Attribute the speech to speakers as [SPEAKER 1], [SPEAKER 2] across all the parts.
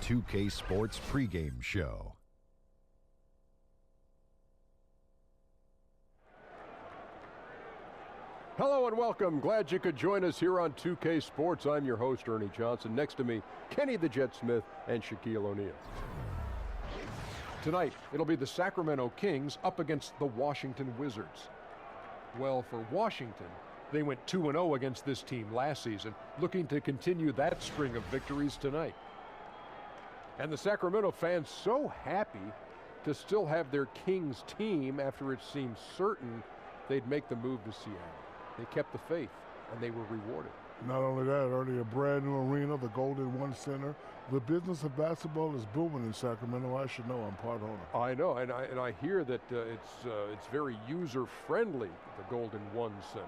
[SPEAKER 1] 2K Sports pregame show.
[SPEAKER 2] Hello and welcome. Glad you could join us here on 2K Sports. I'm your host, Ernie Johnson. Next to me, Kenny the Jet Smith and Shaquille O'Neal. Tonight, it'll be the Sacramento Kings up against the Washington Wizards. Well, for Washington, they went 2-0 against this team last season, looking to continue that string of victories tonight. And the Sacramento fans so happy to still have their Kings team after it seemed certain they'd make the move to Seattle. They kept the faith, and they were rewarded.
[SPEAKER 3] Not only that, Ernie, a brand new arena, the Golden One Center. The business of basketball is booming in Sacramento. I should know. I'm part owner.
[SPEAKER 2] I know, and I hear that it's very user-friendly, the Golden One Center.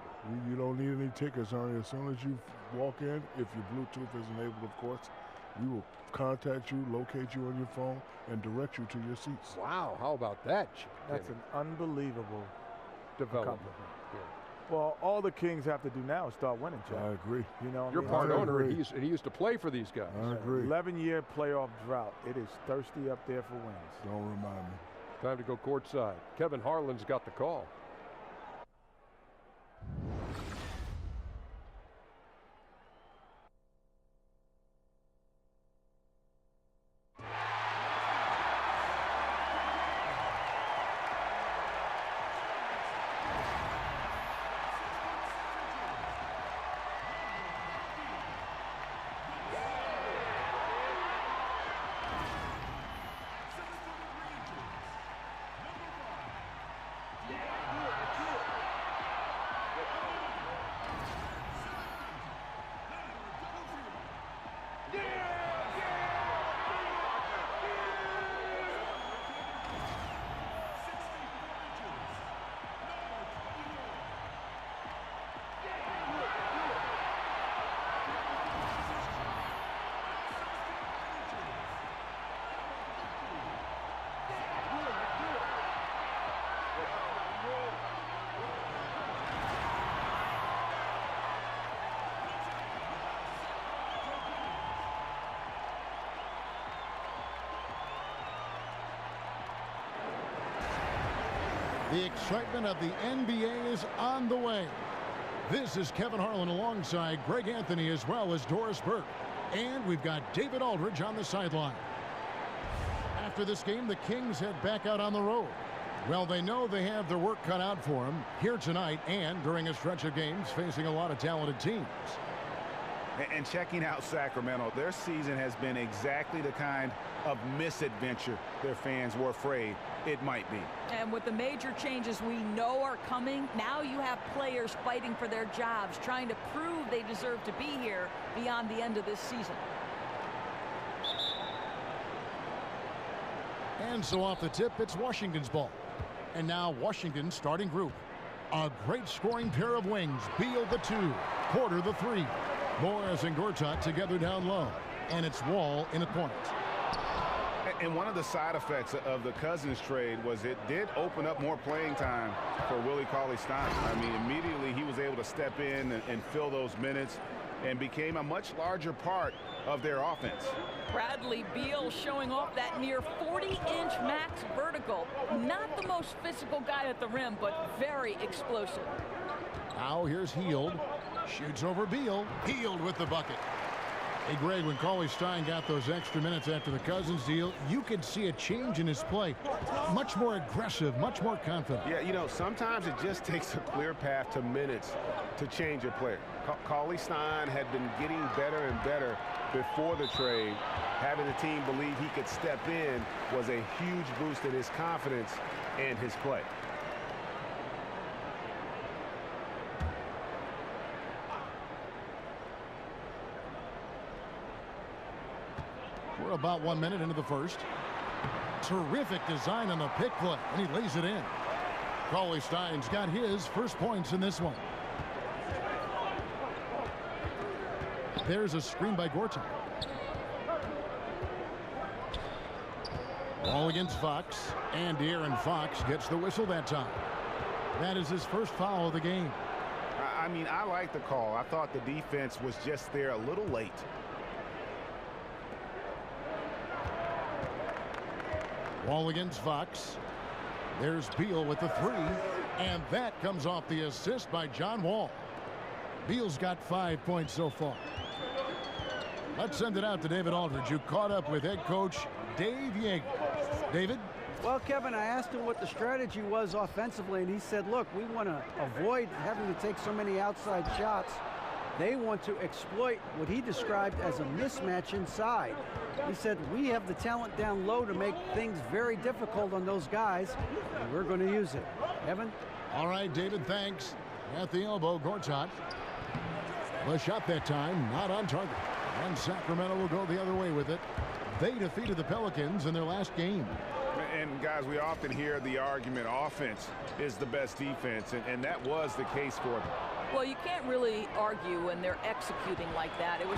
[SPEAKER 3] You don't need any tickets, Ernie. As soon as you walk in, if your Bluetooth is enabled, of course, we will contact you, locate you on your phone, and direct you to your seats.
[SPEAKER 2] Wow, how about that?
[SPEAKER 4] That's an unbelievable
[SPEAKER 2] development. Yeah.
[SPEAKER 4] Well, all the Kings have to do now is start winning, Jack.
[SPEAKER 3] I agree.
[SPEAKER 4] You know,
[SPEAKER 2] you're part owner, and he used to play for these guys.
[SPEAKER 3] I agree.
[SPEAKER 4] 11-year playoff drought. It is thirsty up there for wins.
[SPEAKER 3] Don't remind me.
[SPEAKER 2] Time to go courtside. Kevin Harlan's got the call.
[SPEAKER 5] The excitement of the NBA is on the way. This is Kevin Harlan alongside Greg Anthony as well as Doris Burke. And we've got David Aldridge on the sideline. After this game, the Kings head back out on the road. Well, they know they have their work cut out for them here tonight and during a stretch of games facing a lot of talented teams.
[SPEAKER 6] And checking out Sacramento, their season has been exactly the kind of misadventure their fans were afraid it might be.
[SPEAKER 7] And with the major changes we know are coming, now you have players fighting for their jobs, trying to prove they deserve to be here beyond the end of this season.
[SPEAKER 5] And so off the tip, it's Washington's ball. And now Washington's starting group. A great scoring pair of wings. Beal the 2, Porter the 3. Morris and Gortat together down low. And it's Wall in a point.
[SPEAKER 6] And one of the side effects of the Cousins trade was it did open up more playing time for Willie Cauley-Stein. I mean, immediately he was able to step in and fill those minutes and became a much larger part of their offense.
[SPEAKER 7] Bradley Beal showing off that near 40-inch max vertical. Not the most physical guy at the rim, but very explosive.
[SPEAKER 5] Now here's Hield. Shoots over Beal. Hield with the bucket. Hey, Greg, when Cauley-Stein got those extra minutes after the Cousins deal, you could see a change in his play. Much more aggressive, much more confident.
[SPEAKER 8] Yeah, you know, sometimes it just takes a clear path to minutes to change a player. Cauley-Stein had been getting better and better before the trade. Having the team believe he could step in was a huge boost in his confidence and his play.
[SPEAKER 5] We're about 1 minute into the first. Terrific design on the pick play, and he lays it in. Cauley-Stein's got his first points in this one. There's a screen by Gortat. Ball against Fox, and De'Aaron Fox gets the whistle that time. That is his first foul of the game.
[SPEAKER 6] I mean, I like the call. I thought the defense was just there a little late.
[SPEAKER 5] Wall against Fox. There's Beal with the 3, and that comes off the assist by John Wall. Beal's got 5 points so far. Let's send it out to David Aldridge, who caught up with head coach Dave Yeager. David?
[SPEAKER 9] Well, Kevin, I asked him what the strategy was offensively, and he said, look, we want to avoid having to take so many outside shots. They want to exploit what he described as a mismatch inside. He said, we have the talent down low to make things very difficult on those guys, and we're going to use it. Evan?
[SPEAKER 5] All right, David, thanks. At the elbow, Gortat. The shot that time, not on target. And Sacramento will go the other way with it. They defeated the Pelicans in their last game.
[SPEAKER 6] And, guys, we often hear the argument offense is the best defense, and that was the case for them.
[SPEAKER 7] Well, you can't really argue when they're executing like that. It was...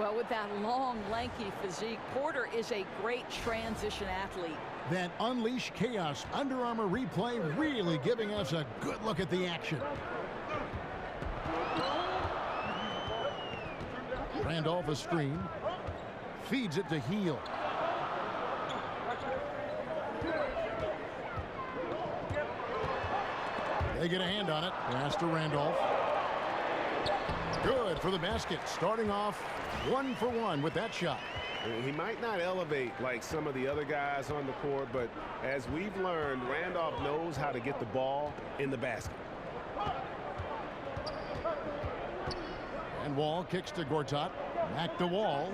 [SPEAKER 7] Well, with that long, lanky physique, Porter is a great transition athlete.
[SPEAKER 5] That Unleash Chaos Under Armour replay really giving us a good look at the action. Randolph a screen. Feeds it to Heel. They get a hand on it. Pass to Randolph. Good for the basket. Starting off 1 for 1 with that shot.
[SPEAKER 8] He might not elevate like some of the other guys on the court, but as we've learned, Randolph knows how to get the ball in the basket.
[SPEAKER 5] And Wall kicks to Gortat. Back to Wall.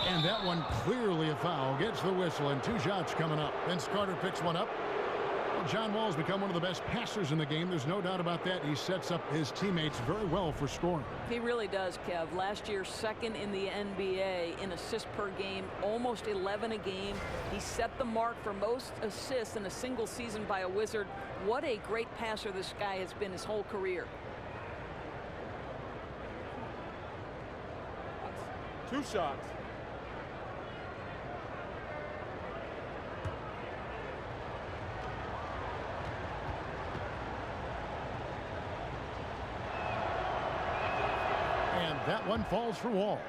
[SPEAKER 5] And that one clearly a foul. Gets the whistle, and 2 shots coming up. Vince Carter picks one up. Well, John Wall's become one of the best passers in the game. There's no doubt about that. He sets up his teammates very well for scoring.
[SPEAKER 7] He really does, Kev. Last year, second in the NBA in assists per game, almost 11 a game. He set the mark for most assists in a single season by a Wizard. What a great passer this guy has been his whole career.
[SPEAKER 10] 2 shots.
[SPEAKER 5] And that one falls for Wall.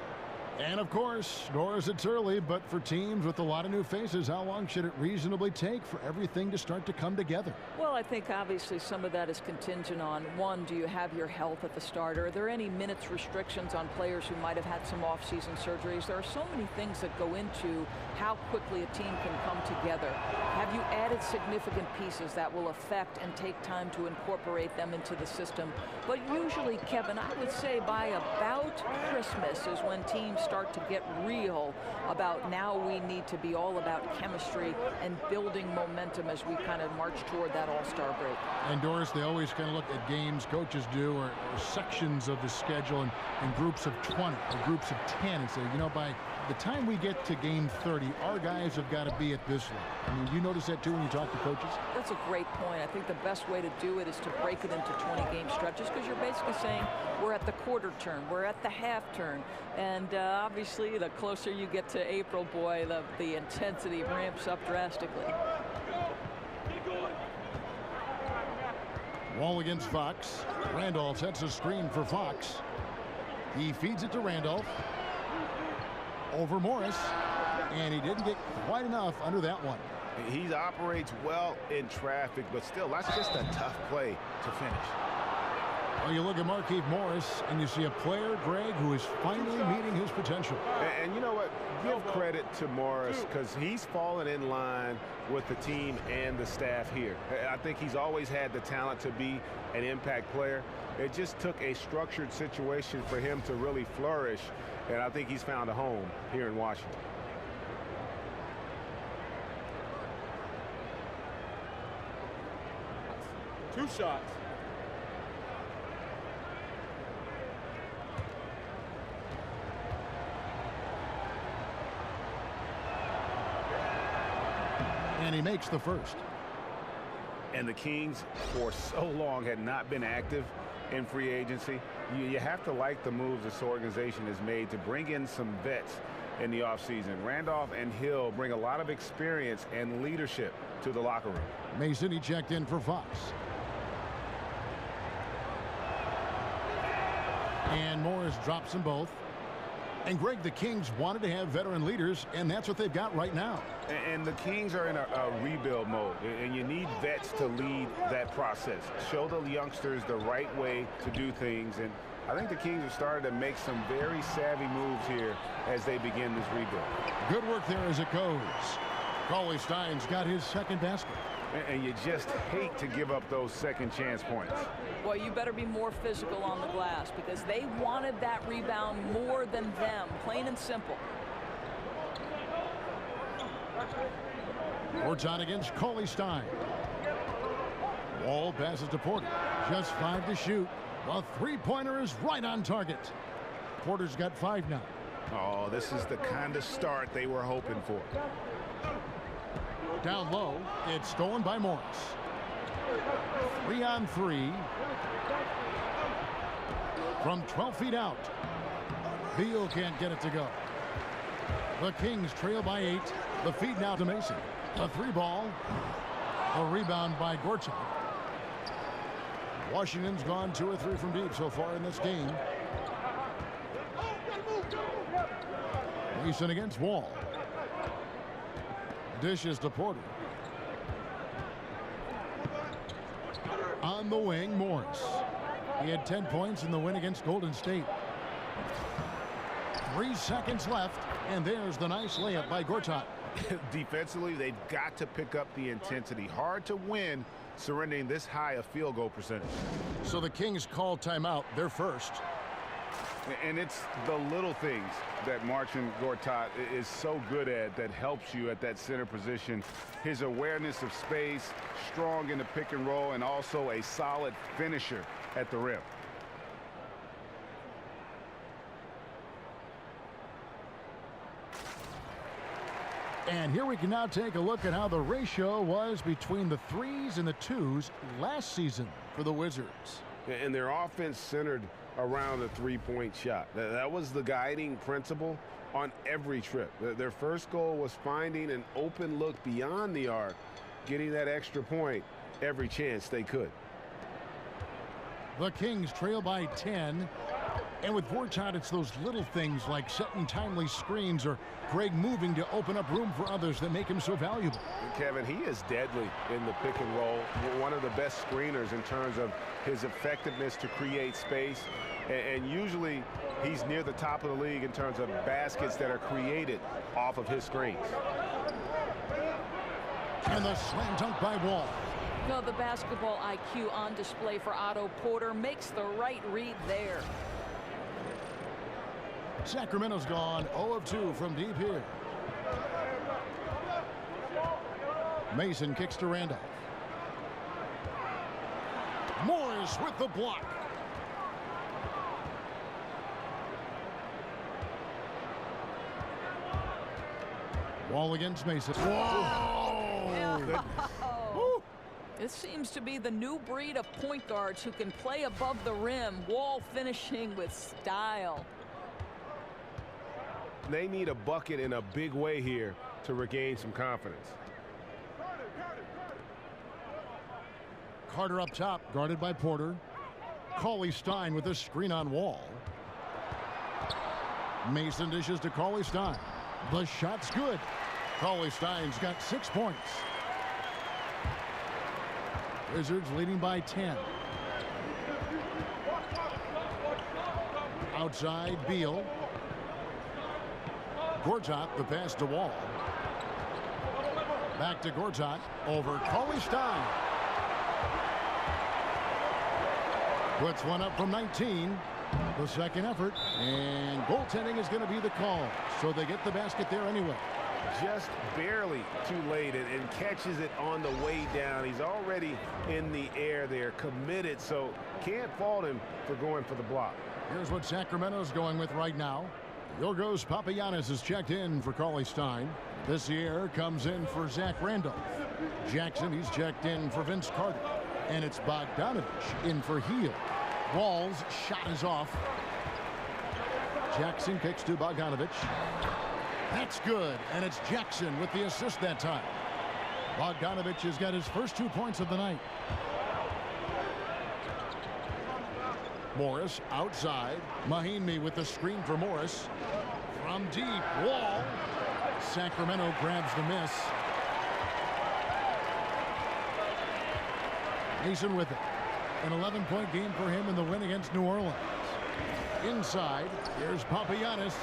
[SPEAKER 5] And of course, nor is it early, but for teams with a lot of new faces, how long should it reasonably take for everything to start to come together?
[SPEAKER 7] Well, I think obviously some of that is contingent on, one, do you have your health at the start? Are there any minutes restrictions on players who might have had some off-season surgeries? There are so many things that go into how quickly a team can come together. Have you added significant pieces that will affect and take time to incorporate them into the system? But usually, Kevin, I would say by about Christmas is when teams start to get real about now we need to be all about chemistry and building momentum as we kind of march toward that all-star break.
[SPEAKER 5] And Doris, they always kind of look at games, coaches do, or sections of the schedule in groups of 20 or groups of 10 and say, you know, by the time we get to game 30, our guys have got to be at this level. I mean, you notice that too when you talk to coaches?
[SPEAKER 7] That's a great point. I think the best way to do it is to break it into 20-game stretches, because you're basically saying we're at the quarter turn, we're at the half turn, and obviously the closer you get to April, boy, the intensity ramps up drastically.
[SPEAKER 5] Wall against Fox. Randolph sets a screen for Fox. He feeds it to Randolph. Over Morris, and he didn't get quite enough under that one.
[SPEAKER 6] He operates well in traffic, but still, that's just a tough play to finish.
[SPEAKER 5] Well, you look at Markieff Morris, and you see a player, Greg, who is finally meeting his potential.
[SPEAKER 6] And you know what? Give credit to Morris, because he's fallen in line with the team and the staff here. I think he's always had the talent to be an impact player. It just took a structured situation for him to really flourish, and I think he's found a home here in Washington.
[SPEAKER 10] Two shots.
[SPEAKER 5] And he makes the first.
[SPEAKER 6] And the Kings, for so long, had not been active in free agency. You have to like the moves this organization has made to bring in some vets in the offseason. Randolph and Hill bring a lot of experience and leadership to the locker room.
[SPEAKER 5] Mason, he checked in for Fox. And Morris drops them both. And Greg, the Kings wanted to have veteran leaders, and that's what they've got right now.
[SPEAKER 6] And the Kings are in a rebuild mode, and you need vets to lead that process. Show the youngsters the right way to do things, and I think the Kings have started to make some very savvy moves here as they begin this rebuild.
[SPEAKER 5] Good work there as it goes. Cauley Stein's got his second basket.
[SPEAKER 6] And you just hate to give up those second chance points.
[SPEAKER 7] Boy, you better be more physical on the glass because they wanted that rebound more than them, plain and simple.
[SPEAKER 5] Gortat against Cauley Stein. Wall passes to Porter. Just 5 to shoot. The three-pointer is right on target. Porter's got 5 now.
[SPEAKER 6] Oh, this is the kind of start they were hoping for.
[SPEAKER 5] Down low, it's stolen by Morris. 3 on 3. From 12 feet out. Beal can't get it to go. The Kings trail by 8. The feed now to Mason. The 3-ball. A rebound by Gortat. Washington's gone 2 or 3 from deep so far in this game. Mason against Wall. Dishes to Porter. On the wing, Morris. He had 10 points in the win against Golden State. 3 seconds left, and there's the nice layup by Gortat.
[SPEAKER 6] Defensively, they've got to pick up the intensity. Hard to win surrendering this high a field goal percentage.
[SPEAKER 5] So the Kings call timeout, their first.
[SPEAKER 6] And it's the little things that Marcin Gortat is so good at that helps you at that center position. His awareness of space, strong in the pick and roll, and also a solid finisher at the rim.
[SPEAKER 5] And here we can now take a look at how the ratio was between the 3s and the 2s last season for the Wizards.
[SPEAKER 8] And their offense centered around the three-point shot. That was the guiding principle on every trip. Their first goal was finding an open look beyond the arc, getting that extra point every chance they could.
[SPEAKER 5] The Kings trail by 10. And with Gortat, it's those little things like setting timely screens or Greg moving to open up room for others that make him so valuable.
[SPEAKER 8] Kevin, he is deadly in the pick and roll. One of the best screeners in terms of his effectiveness to create space. And usually he's near the top of the league in terms of baskets that are created off of his screens.
[SPEAKER 5] And the slam dunk by Wall.
[SPEAKER 7] No, the basketball IQ on display for Otto Porter makes the right read there.
[SPEAKER 5] Sacramento's gone 0 of 2 from deep here. Mason kicks to Randolph. Morris with the block. Wall against Mason. Whoa!
[SPEAKER 7] This seems to be the new breed of point guards who can play above the rim. Wall finishing with style.
[SPEAKER 8] They need a bucket in a big way here to regain some confidence.
[SPEAKER 5] Carter up top, guarded by Porter. Cauley Stein with a screen on Wall. Mason dishes to Cauley Stein. The shot's good. Cauley Stein's got 6 points. Wizards leading by 10. Outside, Beal. Gortat, the pass to Wall. Back to Gortat, over Cauley Stein. Puts one up from 19. The second effort, and goaltending is going to be the call. So they get the basket there anyway.
[SPEAKER 8] Just barely too late and catches it on the way down. He's already in the air there, committed, so can't fault him for going for the block.
[SPEAKER 5] Here's what Sacramento's going with right now. Yorgos Papagiannis is checked in for Cauley Stein. This year comes in for Zach Randolph. Jackson, he's checked in for Vince Carter. And it's Bogdanovich in for Heel. Wall's shot is off. Jackson kicks to Bogdanovich. That's good, and it's Jackson with the assist that time. Bogdanovich has got his first 2 points of the night. Morris outside. Mahinmi with the screen for Morris. From deep, Wall. Sacramento grabs the miss. Mason with it. An 11-point game for him in the win against New Orleans. Inside, here's Papagiannis.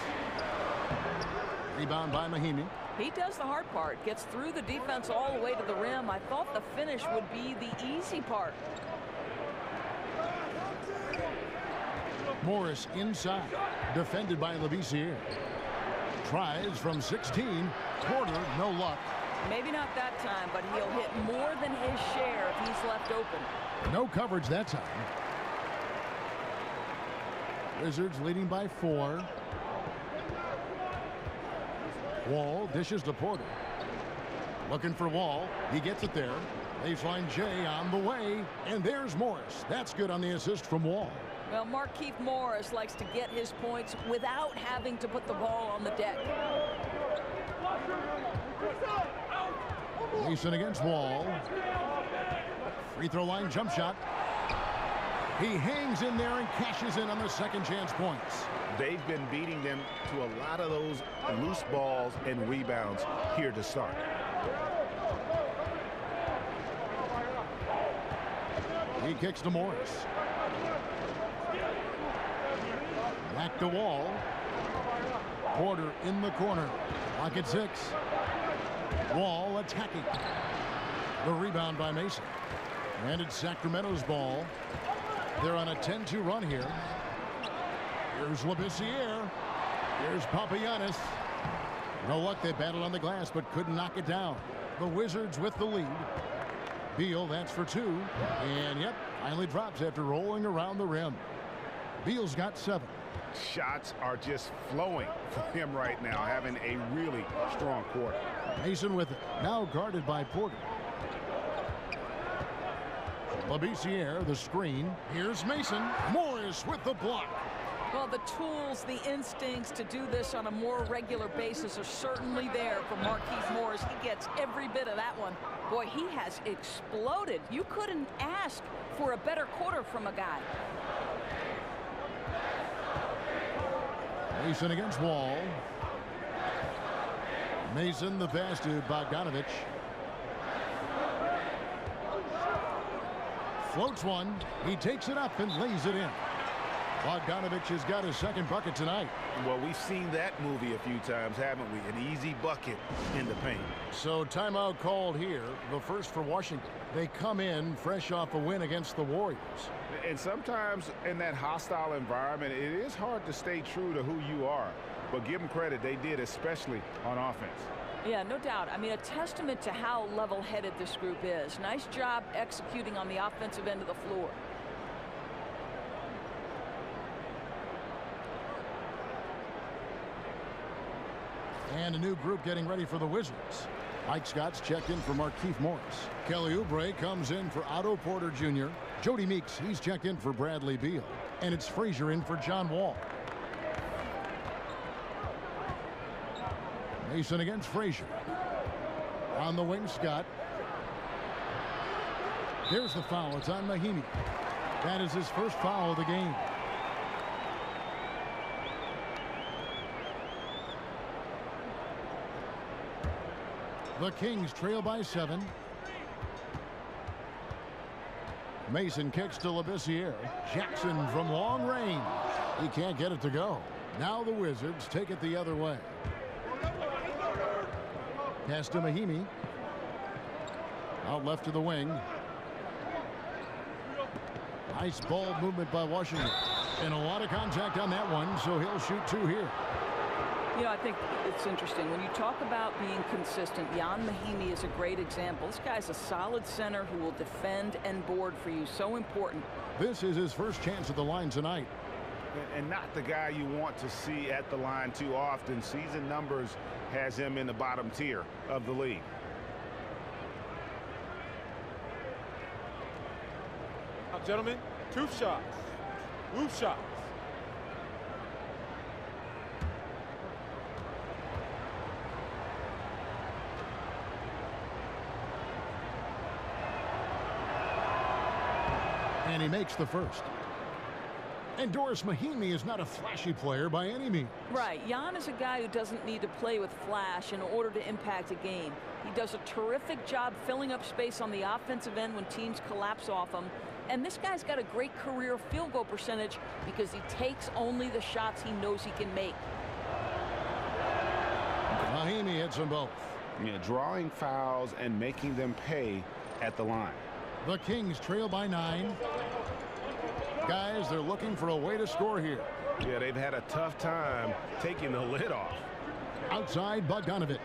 [SPEAKER 5] Rebound by Mahinmi.
[SPEAKER 7] He does the hard part, gets through the defense all the way to the rim. I thought the finish would be the easy part.
[SPEAKER 5] Morris inside, defended by Labissiere. Tries from 16. Porter, no luck.
[SPEAKER 7] Maybe not that time, but he'll hit more than his share if he's left open.
[SPEAKER 5] No coverage that time. Wizards leading by 4. Wall dishes to Porter. Looking for Wall. He gets it there. Baseline J on the way. And there's Morris. That's good on the assist from Wall.
[SPEAKER 7] Well, Markieff Morris likes to get his points without having to put the ball on the deck.
[SPEAKER 5] Mason against Wall. Free throw line jump shot. He hangs in there and cashes in on the second chance points.
[SPEAKER 6] They've been beating them to a lot of those loose balls and rebounds here to start.
[SPEAKER 5] He kicks to Morris. Back to Wall. Porter in the corner. Lock at 6. Wall attacking. The rebound by Mason. And it's Sacramento's ball. They're on a 10-2 run here. Here's Labissiere. Here's Papagiannis. No luck. They battled on the glass but couldn't knock it down. The Wizards with the lead. Beal, that's for 2. And yep, finally drops after rolling around the rim. Beal's got 7.
[SPEAKER 6] Shots are just flowing for him right now, having a really strong quarter.
[SPEAKER 5] Mason with it. Now guarded by Porter. Labissiere, the screen. Here's Mason. Morris with the block.
[SPEAKER 7] Well, the tools, the instincts to do this on a more regular basis are certainly there for Markieff Morris. He gets every bit of that one. Boy, he has exploded. You couldn't ask for a better quarter from a guy.
[SPEAKER 5] Mason against Wall. Mason the pass to Bogdanovich. Floats one. He takes it up and lays it in. Bogdanovich has got his second bucket tonight.
[SPEAKER 6] Well, we've seen that movie a few times, haven't we? An easy bucket in the paint.
[SPEAKER 5] So timeout called here, the first for Washington. They come in fresh off a win against the Warriors.
[SPEAKER 6] And sometimes in that hostile environment, it is hard to stay true to who you are. But give them credit, they did, especially on offense.
[SPEAKER 7] Yeah, no doubt. I mean, a testament to how level-headed this group is. Nice job executing on the offensive end of the floor.
[SPEAKER 5] And a new group getting ready for the Wizards. Mike Scott's checked in for Markieff Morris. Kelly Oubre comes in for Otto Porter Jr. Jody Meeks, he's checked in for Bradley Beal. And it's Frazier in for John Wall. Mason against Frazier. On the wing, Scott. There's the foul. It's on Mahinmi. That is his first foul of the game. The Kings trail by 7. Mason kicks to Labissiere. Jackson from long range. He can't get it to go. Now the Wizards take it the other way. Pass to Mahinmi. Out left to the wing. Nice ball movement by Washington. And a lot of contact on that one, so he'll shoot 2 here.
[SPEAKER 7] You know, I think it's interesting. When you talk about being consistent, Jan Mahinmi is a great example. This guy's a solid center who will defend and board for you. So important.
[SPEAKER 5] This is his first chance at the line tonight.
[SPEAKER 6] And not the guy you want to see at the line too often. Season numbers has him in the bottom tier of the league.
[SPEAKER 10] Now, gentlemen, 2 shots. 2 shots.
[SPEAKER 5] And he makes the first. And Doris Mahimi is not a flashy player by any means.
[SPEAKER 7] Right. Jan is a guy who doesn't need to play with flash in order to impact a game. He does a terrific job filling up space on the offensive end when teams collapse off him. And this guy's got a great career field goal percentage because he takes only the shots he knows he can make.
[SPEAKER 5] Mahimi hits them both.
[SPEAKER 6] Yeah, drawing fouls and making them pay at the line.
[SPEAKER 5] The Kings trail by 9. Guys, they're looking for a way to score here.
[SPEAKER 8] Yeah, they've had a tough time taking the lid off.
[SPEAKER 5] Outside, Bogdanovich.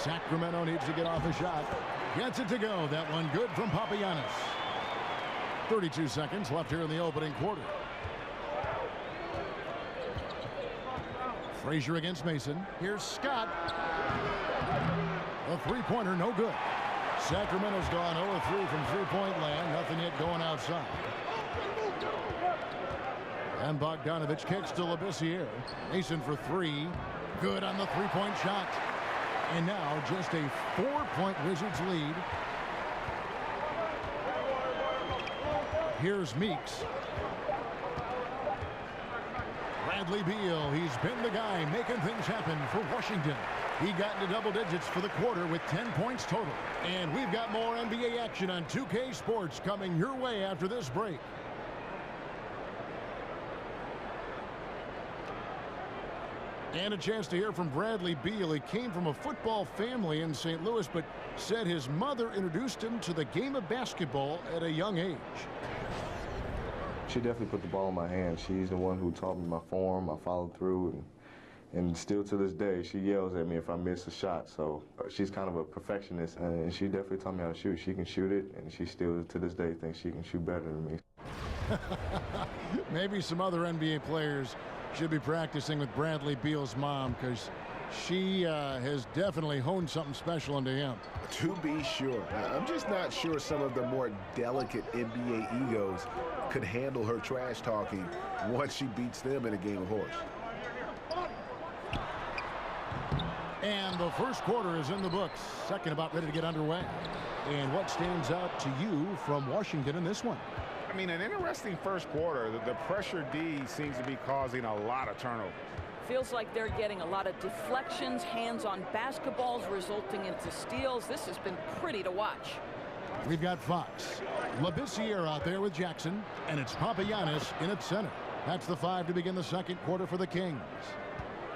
[SPEAKER 5] Sacramento needs to get off a shot. Gets it to go. That one good from Papagiannis. 32 seconds left here in the opening quarter. Frazier against Mason. Here's Scott. A three-pointer, no good. Sacramento's gone 0-3 from three-point land. Nothing yet going outside. And Bogdanovich kicks to Labissiere. Mason for 3. Good on the three-point shot. And now just a 4-point Wizards lead. Here's Meeks. Bradley Beal, he's been the guy making things happen for Washington. He got into double digits for the quarter with 10 points total. And we've got more NBA action on 2K Sports coming your way after this break. And a chance to hear from Bradley Beal. He came from a football family in St. Louis, but said his mother introduced him to the game of basketball at a young age.
[SPEAKER 11] She definitely put the ball in my hand. She's the one who taught me my form, I followed through, and still to this day, she yells at me if I miss a shot. So she's kind of a perfectionist, and she definitely taught me how to shoot. She can shoot it, and she still to this day thinks she can shoot better than me.
[SPEAKER 5] Maybe some other NBA players should be practicing with Bradley Beal's mom, because she has definitely honed something special into him.
[SPEAKER 8] To be sure. I'm just not sure some of the more delicate NBA egos could handle her trash talking once she beats them in a game of horse.
[SPEAKER 5] And the first quarter is in the books. Second about ready to get underway. And what stands out to you from Washington in this one?
[SPEAKER 6] I mean, an interesting first quarter. The pressure D seems to be causing a lot of turnover.
[SPEAKER 7] Feels like they're getting a lot of deflections, hands on basketballs, resulting into steals. This has been pretty to watch.
[SPEAKER 5] We've got Fox. Labissiere out there with Jackson, and it's Papagiannis in at center. That's the 5 to begin the second quarter for the Kings.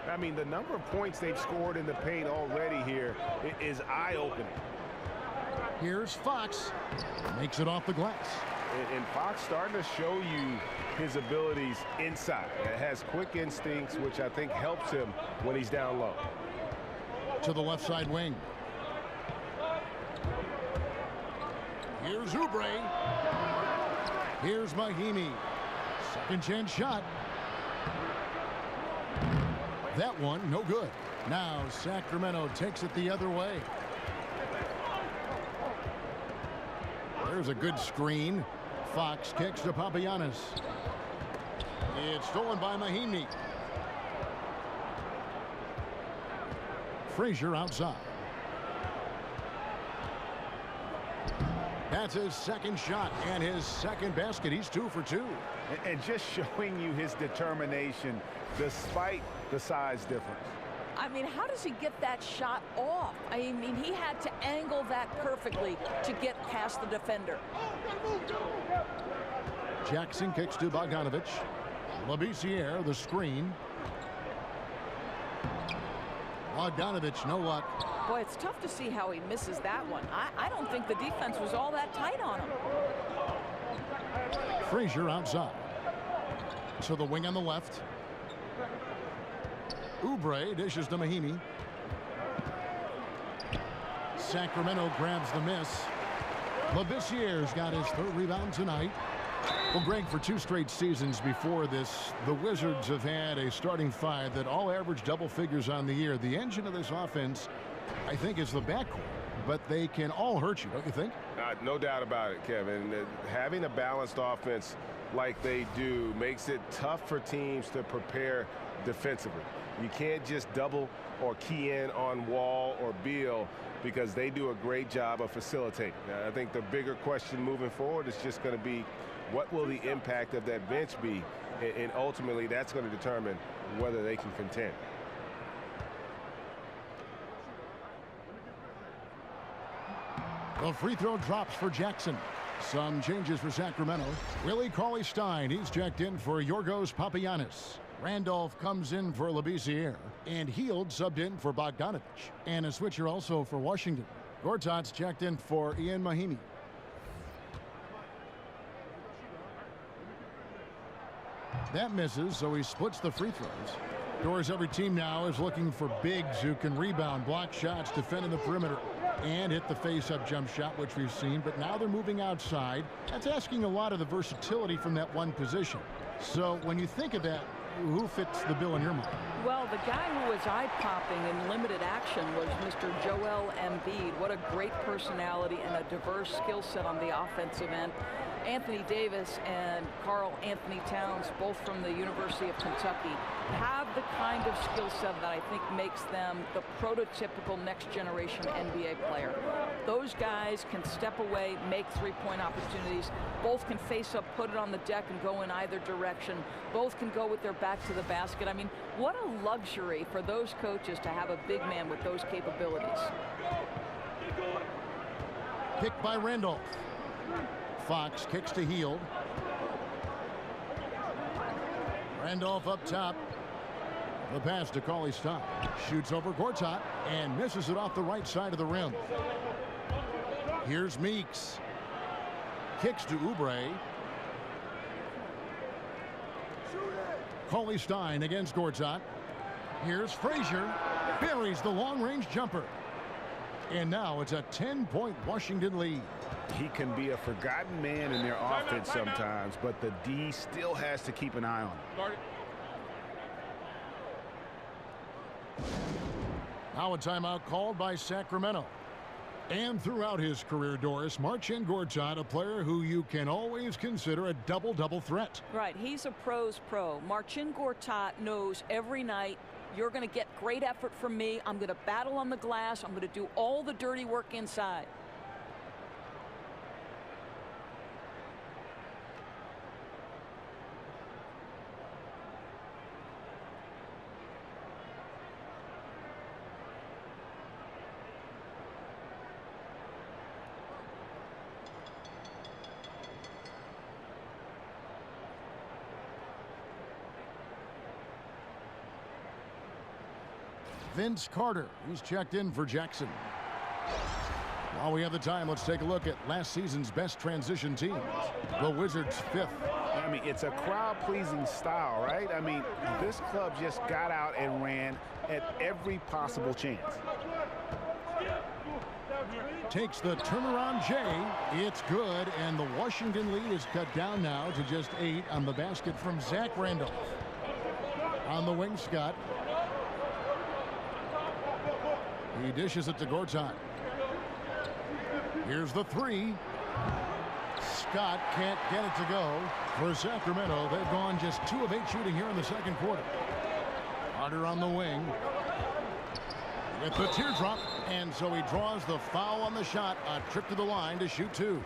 [SPEAKER 6] I mean, the number of points they've scored in the paint already here is eye-opening.
[SPEAKER 5] Here's Fox. Makes it off the glass.
[SPEAKER 6] And Fox starting to show you his abilities inside. Has quick instincts, which I think helps him when he's down low.
[SPEAKER 5] To the left side wing. Here's Oubre. Here's Mahimi. Second chance shot. That one, no good. Now Sacramento takes it the other way. There's a good screen. Fox kicks to Papagiannis. It's stolen by Mahimi. Frazier outside. That's his second shot and his second basket. He's 2 for 2.
[SPEAKER 6] And just showing you his determination despite the size difference.
[SPEAKER 7] I mean, how does he get that shot off? I mean, he had to angle that perfectly to get past the defender.
[SPEAKER 5] Jackson kicks to Bogdanovich. Labissiere, the screen. Bogdanovich, no luck.
[SPEAKER 7] Boy, it's tough to see how he misses that one. I don't think the defense was all that tight on him.
[SPEAKER 5] Frazier outside. To the wing on the left. Oubre dishes to Mahimi. Sacramento grabs the miss. Labissiere's got his 3rd rebound tonight. Well, Greg, for 2 straight seasons before this, the Wizards have had a starting 5 that all average double figures on the year. The engine of this offense, I think, is the backcourt, but they can all hurt you, don't you think?
[SPEAKER 8] No doubt about it, Kevin. Having a balanced offense like they do makes it tough for teams to prepare defensively. You can't just double or key in on Wall or Beal because they do a great job of facilitating. Now, I think the bigger question moving forward is just going to be, what will the impact of that bench be? And ultimately, that's going to determine whether they can contend.
[SPEAKER 5] The free throw drops for Jackson. Some changes for Sacramento. Willie Cauley-Stein, he's checked in for Yorgos Papagiannis. Randolph comes in for Labissiere, and Hield subbed in for Bogdanovich. And a switcher also for Washington. Gortat's checked in for Ian Mahimi. That misses, so he splits the free throws. Doors, every team now is looking for bigs who can rebound, block shots, defend in the perimeter, and hit the face-up jump shot, which we've seen. But now they're moving outside. That's asking a lot of the versatility from that one position. So when you think of that, who fits the bill in your mind?
[SPEAKER 7] Well, the guy who was eye-popping in limited action was Mr. Joel Embiid. What a great personality and a diverse skill set on the offensive end. Anthony Davis and Karl Anthony Towns, both from the University of Kentucky, have the kind of skill set that I think makes them the prototypical next-generation NBA player. Those guys can step away, make three-point opportunities. Both can face up, put it on the deck, and go in either direction. Both can go with their back to the basket. I mean, what a luxury for those coaches to have a big man with those capabilities.
[SPEAKER 5] Picked by Randolph. Fox kicks to Hield. Randolph up top. The pass to Cauley-Stein. Shoots over Gortat and misses it off the right side of the rim. Here's Meeks. Kicks to Oubre. Cauley-Stein against Gortat. Here's Frazier. Buries the long-range jumper. And now it's a 10-point Washington lead.
[SPEAKER 6] He can be a forgotten man in their offense sometimes, but the D still has to keep an eye on him.
[SPEAKER 5] Now a timeout called by Sacramento. And throughout his career, Doris, Marcin Gortat, a player who you can always consider a double-double threat.
[SPEAKER 7] Right, he's a pro's pro. Marcin Gortat knows every night, you're going to get great effort from me. I'm going to battle on the glass. I'm going to do all the dirty work inside.
[SPEAKER 5] Vince Carter, he's checked in for Jackson. While we have the time, let's take a look at last season's best transition teams. The Wizards 5th.
[SPEAKER 6] I mean, it's a crowd-pleasing style, right? I mean, this club just got out and ran at every possible chance.
[SPEAKER 5] Takes the turnaround J. It's good, and the Washington lead is cut down now to just 8 on the basket from Zach Randolph. On the wing, Scott. He dishes it to Gortat. Here's the 3. Scott can't get it to go. For Sacramento, they've gone just 2 of 8 shooting here in the second quarter. Carter on the wing. With the teardrop, and so he draws the foul on the shot. A trip to the line to shoot 2.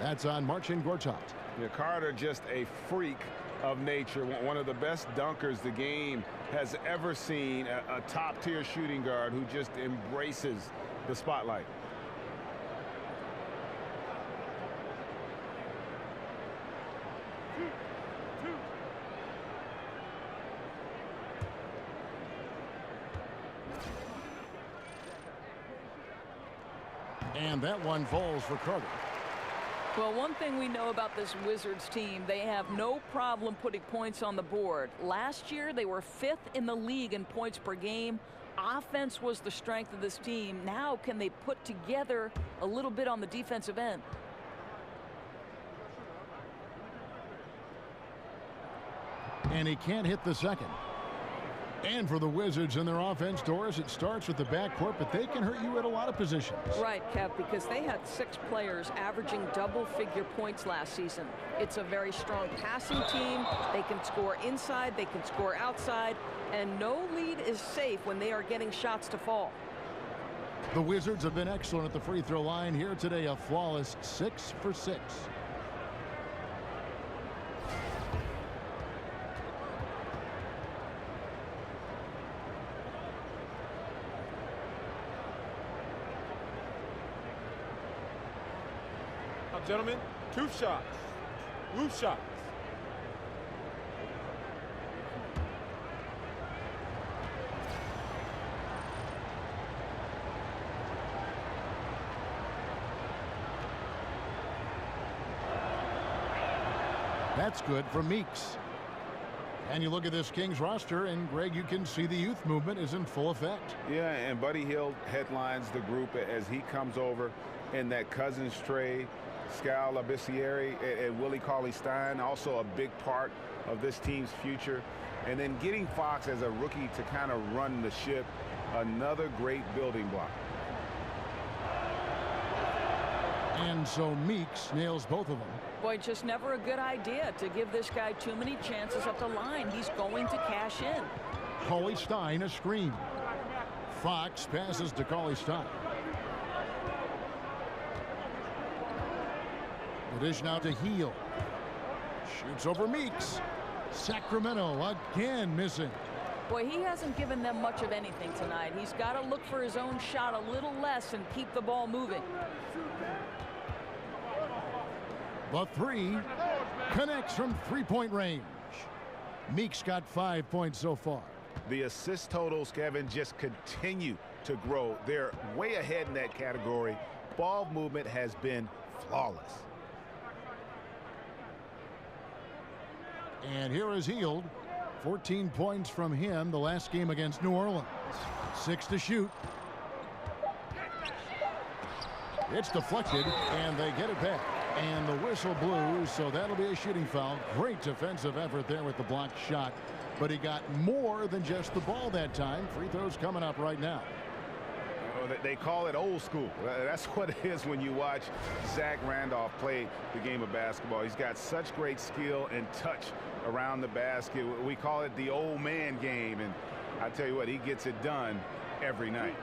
[SPEAKER 5] That's on Marcin Gortat.
[SPEAKER 6] Yeah, Carter, just a freak of nature, one of the best dunkers the game has ever seen, a top-tier shooting guard who just embraces the spotlight.
[SPEAKER 5] And that one falls for Carter.
[SPEAKER 7] Well, one thing we know about this Wizards team, they have no problem putting points on the board. Last year, they were 5th in the league in points per game. Offense was the strength of this team. Now, can they put together a little bit on the defensive end?
[SPEAKER 5] And he can't hit the second. And for the Wizards and their offense, Doris, it starts with the backcourt, but they can hurt you at a lot of positions.
[SPEAKER 7] Right, Kev, because they had 6 players averaging double-figure points last season. It's a very strong passing team. They can score inside, they can score outside, and no lead is safe when they are getting shots to fall.
[SPEAKER 5] The Wizards have been excellent at the free throw line here today, a flawless 6 for 6.
[SPEAKER 10] Gentlemen, 2 shots. Loose shots.
[SPEAKER 5] That's good for Meeks. And you look at this Kings roster, and Greg, you can see the youth movement is in full effect.
[SPEAKER 6] Yeah, and Buddy Hield headlines the group as he comes over in that Cousins trade. Skal Labissiere and Willie Cauley-Stein, also a big part of this team's future. And then getting Fox as a rookie to kind of run the ship, another great building block.
[SPEAKER 5] And so Meeks nails both of them.
[SPEAKER 7] Boy, just never a good idea to give this guy too many chances at the line. He's going to cash in.
[SPEAKER 5] Cauley-Stein a screen. Fox passes to Cauley-Stein. The dish now to Hield. Shoots over Meeks. Sacramento again missing.
[SPEAKER 7] Boy, he hasn't given them much of anything tonight. He's got to look for his own shot a little less and keep the ball moving.
[SPEAKER 5] The 3 connects from 3-point range. Meeks got 5 points so far.
[SPEAKER 6] The assist totals, Kevin, just continue to grow. They're way ahead in that category. Ball movement has been flawless.
[SPEAKER 5] And here is Hield. 14 points from him the last game against New Orleans. 6 to shoot. It's deflected, and they get it back. And the whistle blew, so that'll be a shooting foul. Great defensive effort there with the blocked shot. But he got more than just the ball that time. Free throws coming up right now.
[SPEAKER 6] They call it old school. That's what it is when you watch Zach Randolph play the game of basketball. He's got such great skill and touch around the basket. We call it the old man game, and I tell you what, he gets it done every night.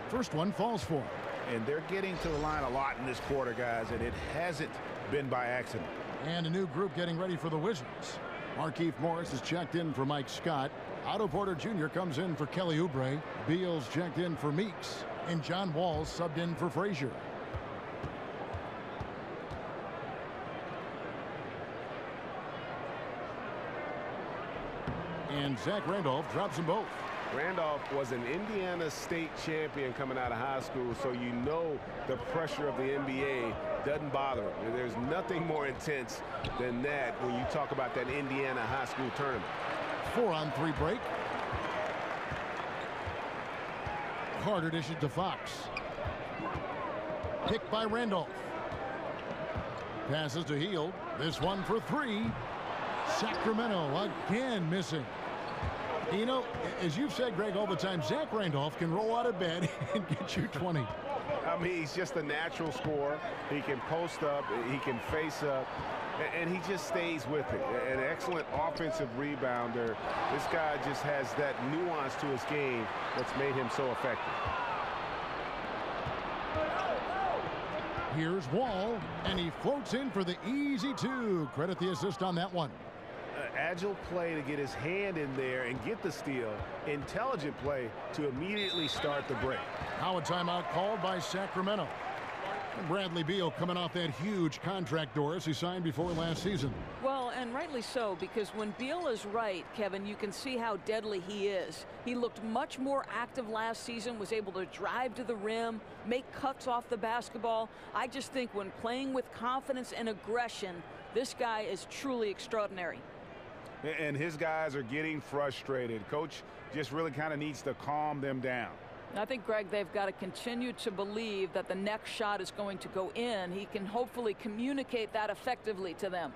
[SPEAKER 5] First one falls for him.
[SPEAKER 6] And they're getting to the line a lot in this quarter, guys, and it hasn't been by accident.
[SPEAKER 5] And a new group getting ready for the Wizards. Markieff Morris is checked in for Mike Scott. Otto Porter Jr. comes in for Kelly Oubre. Beals checked in for Meeks. And John Wall subbed in for Frazier. And Zach Randolph drops them both.
[SPEAKER 8] Randolph was an Indiana State champion coming out of high school, so you know the pressure of the NBA doesn't bother him. There's nothing more intense than that when you talk about that Indiana high school tournament.
[SPEAKER 5] 4-on-3 break. Carter dishes to Fox. Picked by Randolph. Passes to Hield. This one for 3. Sacramento again missing. You know, as you've said, Greg, all the time, Zach Randolph can roll out of bed and get you 20.
[SPEAKER 6] I mean, he's just a natural scorer. He can post up, he can face up, and he just stays with it. An excellent offensive rebounder. This guy just has that nuance to his game that's made him so effective.
[SPEAKER 5] Here's Wall, and he floats in for the easy 2. Credit the assist on that one.
[SPEAKER 6] Agile play to get his hand in there and get the steal. Intelligent play to immediately start the break.
[SPEAKER 5] Now a timeout called by Sacramento. Bradley Beal coming off that huge contract, Doris, he signed before last season.
[SPEAKER 7] Well, and rightly so, because when Beal is right, Kevin, you can see how deadly he is. He looked much more active last season, was able to drive to the rim, make cuts off the basketball. I just think when playing with confidence and aggression, this guy is truly extraordinary.
[SPEAKER 6] And his guys are getting frustrated. Coach just really kind of needs to calm them down.
[SPEAKER 7] I think, Greg, they've got to continue to believe that the next shot is going to go in. He can hopefully communicate that effectively to them.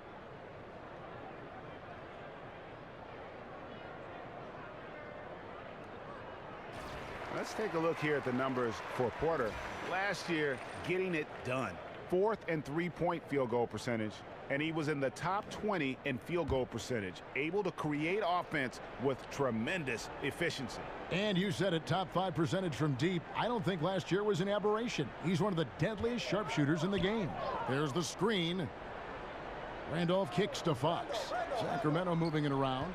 [SPEAKER 6] Let's take a look here at the numbers for Porter. Last year, getting it done. 4th and 3-point field goal percentage, and he was in the top 20 in field goal percentage, able to create offense with tremendous efficiency.
[SPEAKER 5] And you said it, top 5 percentage from deep. I don't think last year was an aberration. He's one of the deadliest sharpshooters in the game. There's the screen. Randolph kicks to Fox. Sacramento moving it around.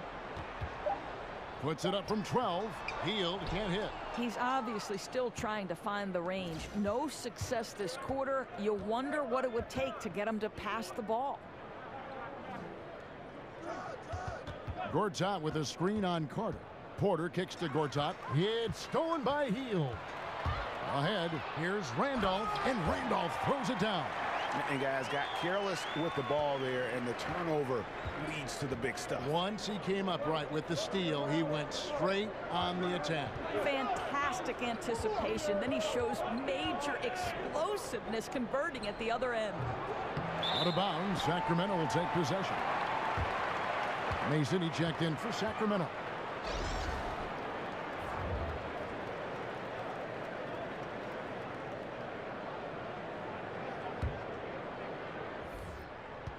[SPEAKER 5] Puts it up from 12. Hield can't hit.
[SPEAKER 7] He's obviously still trying to find the range. No success this quarter. You wonder what it would take to get him to pass the ball.
[SPEAKER 5] Gortat with a screen on Carter. Porter kicks to Gortat. It's stolen by Hield. Ahead, here's Randolph, and Randolph throws it down.
[SPEAKER 6] And guys got careless with the ball there, and the turnover leads to the big stuff.
[SPEAKER 5] Once he came up right with the steal, he went straight on the attack.
[SPEAKER 7] Fantastic anticipation. Then he shows major explosiveness converting at the other end.
[SPEAKER 5] Out of bounds, Sacramento will take possession. Mason, he checked in for Sacramento.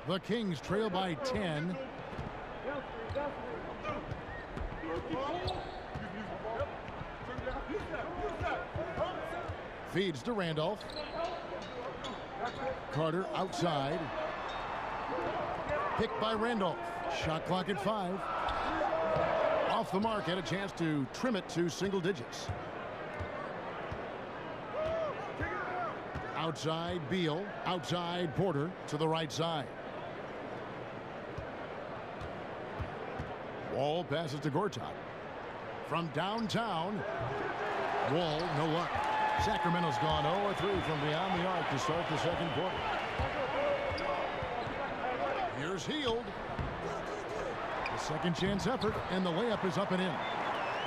[SPEAKER 5] The Kings trail by 10. Feeds to Randolph. Carter outside. Picked by Randolph. Shot clock at 5. Off the mark, had a chance to trim it to single digits. Outside Beal. Outside Porter to the right side. Wall passes to Gortat. From downtown. Wall, no luck. Sacramento's gone 0-3 from beyond the arc to start the second quarter. Here's Hield. The second chance effort, and the layup is up and in.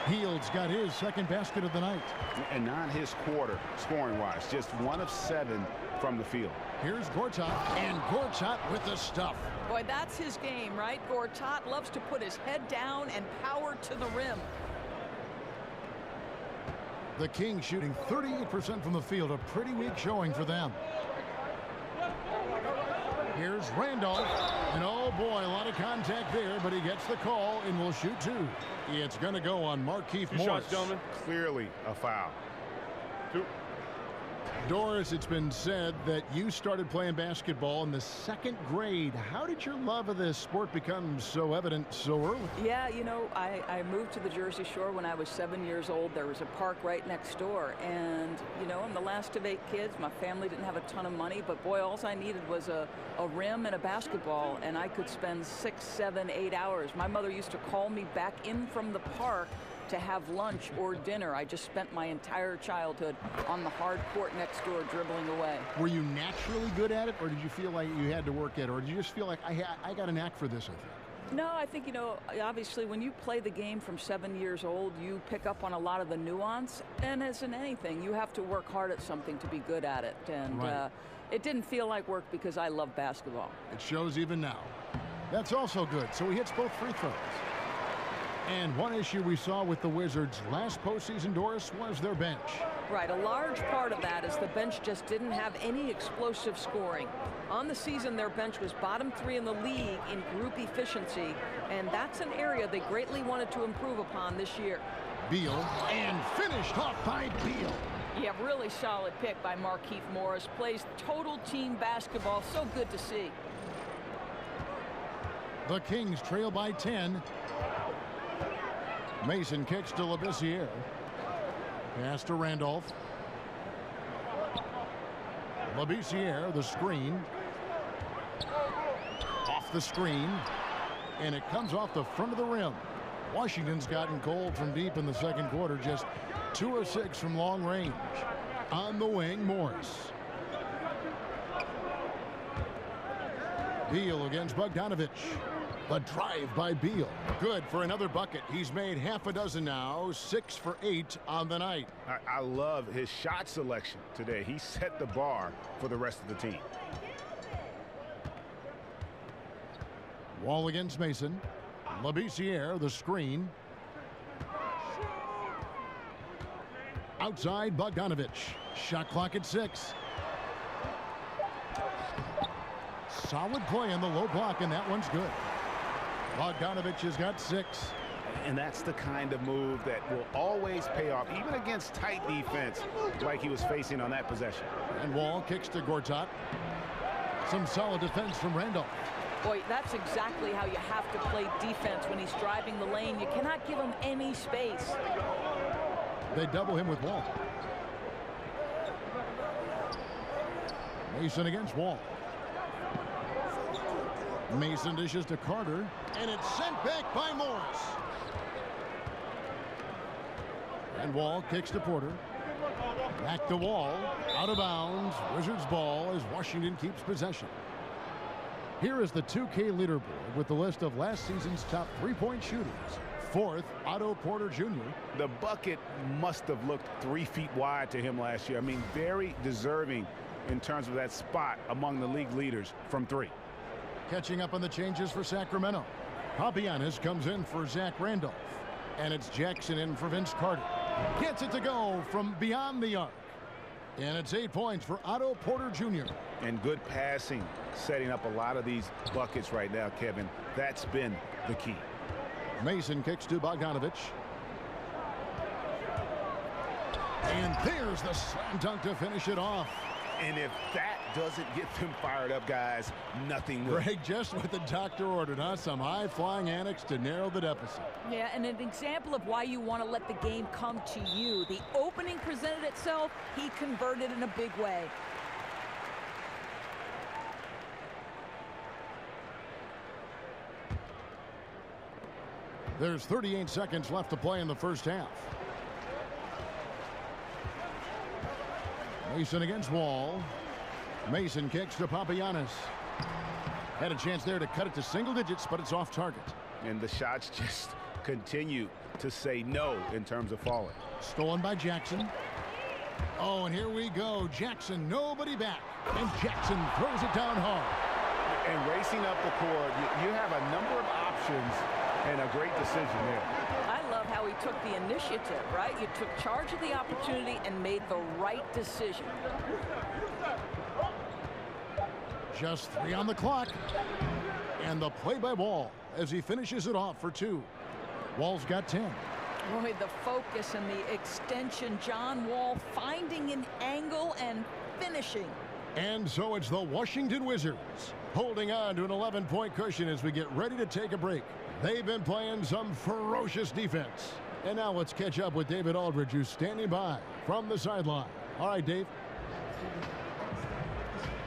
[SPEAKER 5] Hield's got his second basket of the night.
[SPEAKER 6] And not his quarter, scoring-wise. Just 1 of 7 from the field.
[SPEAKER 5] Here's Gortat, and Gortat with the stuff.
[SPEAKER 7] Boy, that's his game, right? Gortat loves to put his head down and power to the rim.
[SPEAKER 5] The Kings shooting 38% from the field, a pretty weak showing for them. Here's Randolph, and oh boy, a lot of contact there, but he gets the call and will shoot 2. It's going to go on Markieff Morris.
[SPEAKER 6] Shots, gentlemen. Clearly a foul. 2.
[SPEAKER 5] Doris, it's been said that you started playing basketball in the 2nd grade. How did your love of this sport become so evident so early?
[SPEAKER 7] Yeah, you know, I moved to the Jersey Shore when I was 7 years old. There was a park right next door. And, you know, I'm the last of 8 kids. My family didn't have a ton of money. But, boy, all I needed was a rim and a basketball. And I could spend 6, 7, 8 hours. My mother used to call me back in from the park to have lunch or dinner. I just spent my entire childhood on the hard court next door dribbling away.
[SPEAKER 5] Were you naturally good at it, or did you feel like you had to work at it, or did you just feel like I got a knack for this, I think?
[SPEAKER 7] No, I think, you know, obviously when you play the game from 7 years old, you pick up on a lot of the nuance, and as in anything, you have to work hard at something to be good at it. And
[SPEAKER 5] right.
[SPEAKER 7] It didn't feel like work because I love basketball.
[SPEAKER 5] It shows even now. That's also good. So he hits both free throws. And one issue we saw with the Wizards last postseason, Doris, was their bench.
[SPEAKER 7] Right, a large part of that is the bench just didn't have any explosive scoring. On the season, their bench was bottom 3 in the league in group efficiency, and that's an area they greatly wanted to improve upon this year.
[SPEAKER 5] Beal, and finished off by Beal.
[SPEAKER 7] Yeah, really solid pick by Markieff Morris. Plays total team basketball. So good to see.
[SPEAKER 5] The Kings trail by 10. Mason kicks to Labissiere. Pass to Randolph. Labissiere, the screen. Off the screen. And it comes off the front of the rim. Washington's gotten cold from deep in the second quarter. Just 2 of 6 from long range. On the wing, Morris. Beal against Bogdanovich. The drive by Beal. Good for another bucket. He's made half a dozen now, 6 for 8 on the night.
[SPEAKER 6] I love his shot selection today. He set the bar for the rest of the team.
[SPEAKER 5] Wall against Mason. Labissiere, the screen. Outside, Bogdanovich. Shot clock at 6. Solid play in the low block, and that one's good. Bogdanovich has got 6.
[SPEAKER 6] And that's the kind of move that will always pay off, even against tight defense like he was facing on that possession.
[SPEAKER 5] And Wall kicks to Gortat. Some solid defense from Randolph.
[SPEAKER 7] Boy, that's exactly how you have to play defense when he's driving the lane. You cannot give him any space.
[SPEAKER 5] They double him with Wall. Mason against Wall. Mason dishes to Carter, and it's sent back by Morris. And Wall kicks to Porter. Back to Wall, out of bounds. Wizards ball as Washington keeps possession. Here is the 2K leaderboard with the list of last season's top three-point shooters. 4th, Otto Porter Jr.
[SPEAKER 6] The bucket must have looked 3 feet wide to him last year. I mean, very deserving in terms of that spot among the league leaders from 3.
[SPEAKER 5] Catching up on the changes for Sacramento. Papianis comes in for Zach Randolph. And it's Jackson in for Vince Carter. Gets it to go from beyond the arc. And it's 8 points for Otto Porter Jr.
[SPEAKER 6] And good passing, setting up a lot of these buckets right now, Kevin. That's been the key.
[SPEAKER 5] Mason kicks to Bogdanovich. And there's the slam dunk to finish it off.
[SPEAKER 6] And if that doesn't get them fired up, guys, nothing will.
[SPEAKER 5] Greg, just what the doctor ordered, huh? Some high-flying annex to narrow the deficit.
[SPEAKER 7] Yeah, and an example of why you want to let the game come to you. The opening presented itself, he converted in a big way.
[SPEAKER 5] There's 38 seconds left to play in the first half. Mason against Wall. Mason kicks to Papianis. Had a chance there to cut it to single digits, but it's off target.
[SPEAKER 6] And the shots just continue to say no in terms of falling.
[SPEAKER 5] Stolen by Jackson. Oh, and here we go. Jackson, nobody back. And Jackson throws it down hard.
[SPEAKER 6] And racing up the court, you have a number of options and a great decision there.
[SPEAKER 7] I love how he took the initiative, right? You took charge of the opportunity and made the right decision.
[SPEAKER 5] Just 3 on the clock. And the play by Wall as he finishes it off for 2. Wall's got 10.
[SPEAKER 7] Boy, the focus and the extension. John Wall finding an angle and finishing.
[SPEAKER 5] And so it's the Washington Wizards holding on to an 11-point cushion as we get ready to take a break. They've been playing some ferocious defense. And now let's catch up with David Aldridge, who's standing by from the sideline. All right, Dave.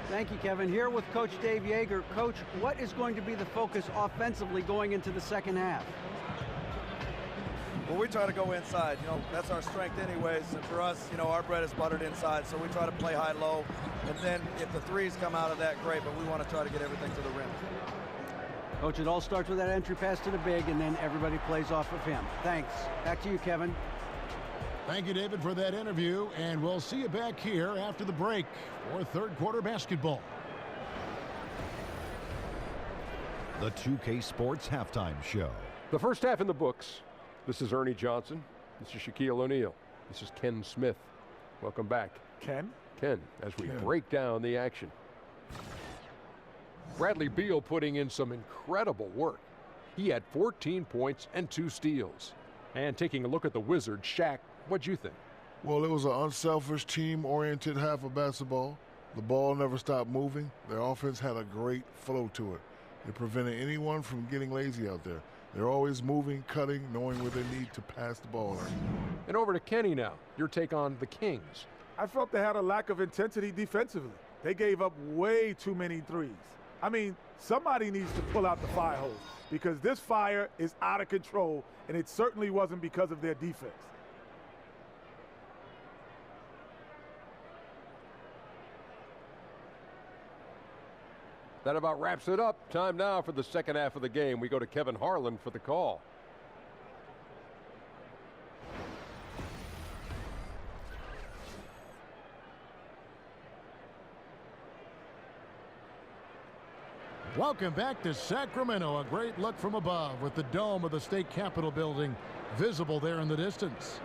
[SPEAKER 9] Thank you, Kevin. Here with Coach Dave Yeager. Coach, what is going to be the focus offensively going into the second half?
[SPEAKER 12] Well, we try to go inside. You know, that's our strength anyways. And for us, you know, our bread is buttered inside. So we try to play high-low. And then if the threes come out of that, great. But we want to try to get everything to the rim.
[SPEAKER 9] Coach, it all starts with that entry pass to the big, and then everybody plays off of him. Thanks. Back to you, Kevin.
[SPEAKER 5] Thank you, David, for that interview. And we'll see you back here after the break for third quarter basketball.
[SPEAKER 1] The 2K Sports Halftime Show.
[SPEAKER 2] The first half in the books. This is Ernie Johnson. This is Shaquille O'Neal. This is Ken Smith. Welcome back.
[SPEAKER 10] Ken,
[SPEAKER 2] as we break down the action. Bradley Beal putting in some incredible work. He had 14 points and 2 steals. And taking a look at the Wizards, Shaq, what'd you think?
[SPEAKER 3] Well, it was an unselfish, team-oriented half of basketball. The ball never stopped moving. Their offense had a great flow to it. It prevented anyone from getting lazy out there. They're always moving, cutting, knowing where they need to pass the ball.
[SPEAKER 2] And over to Kenny now. Your take on the Kings.
[SPEAKER 10] I felt they had a lack of intensity defensively. They gave up way too many threes. I mean, somebody needs to pull out the fire hose because this fire is out of control, and it certainly wasn't because of their defense.
[SPEAKER 2] That about wraps it up. Time now for the second half of the game. We go to Kevin Harlan for the call.
[SPEAKER 5] Welcome back to Sacramento. A great look from above with the dome of the state capitol building visible there in the distance.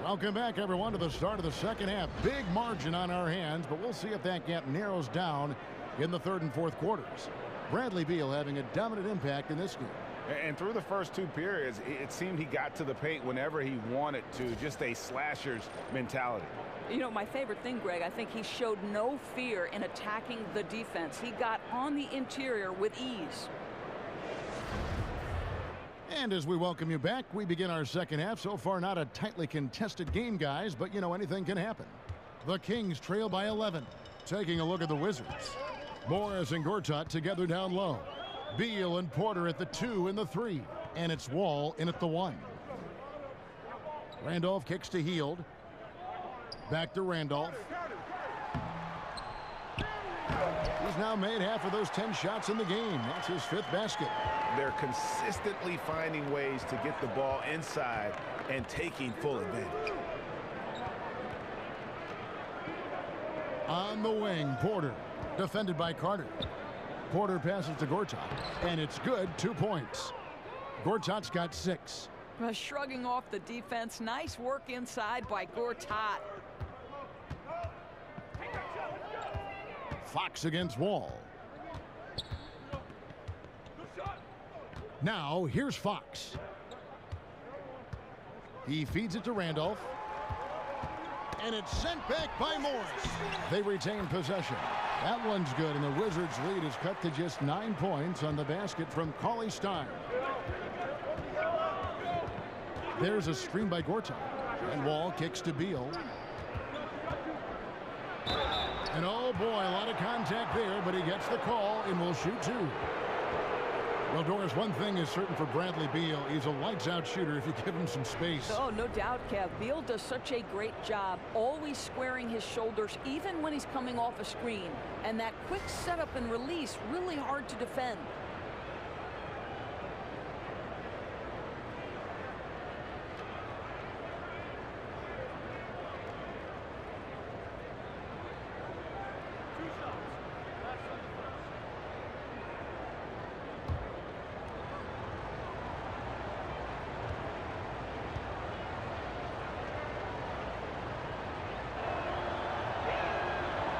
[SPEAKER 5] Welcome back, everyone, to the start of the second half. Big margin on our hands, but we'll see if that gap narrows down in the third and fourth quarters. Bradley Beal having a dominant impact in this game.
[SPEAKER 6] And through the first two periods, it seemed he got to the paint whenever he wanted to, just a slasher's mentality.
[SPEAKER 7] You know, my favorite thing, Greg, I think he showed no fear in attacking the defense. He got on the interior with ease.
[SPEAKER 5] And as we welcome you back, we begin our second half. So far, not a tightly contested game, guys, but, you know, anything can happen. The Kings trail by 11. Taking a look at the Wizards. Morris and Gortat together down low. Beal and Porter at the 2 and the 3. And it's Wall in at the 1. Randolph kicks to Hield. Back to Randolph. He's now made half of those 10 shots in the game. That's his 5th basket.
[SPEAKER 6] They're consistently finding ways to get the ball inside and taking full advantage.
[SPEAKER 5] On the wing, Porter. Defended by Carter. Porter passes to Gortat. And it's good. 2 points. Gortat's got 6.
[SPEAKER 7] Shrugging off the defense. Nice work inside by Gortat.
[SPEAKER 5] Fox against Wall. Now, here's Fox. He feeds it to Randolph. And it's sent back by Morris. They retain possession. That one's good, and the Wizards' lead is cut to just 9 points on the basket from Cauley Stein. There's a screen by Gortat. And Wall kicks to Beal. And oh boy, a lot of contact there, but he gets the call and will shoot 2. Well, Doris, one thing is certain for Bradley Beal. He's a lights-out shooter if you give him some space.
[SPEAKER 7] Oh, no doubt, Kev. Beal does such a great job, always squaring his shoulders, even when he's coming off a screen. And that quick setup and release, really hard to defend.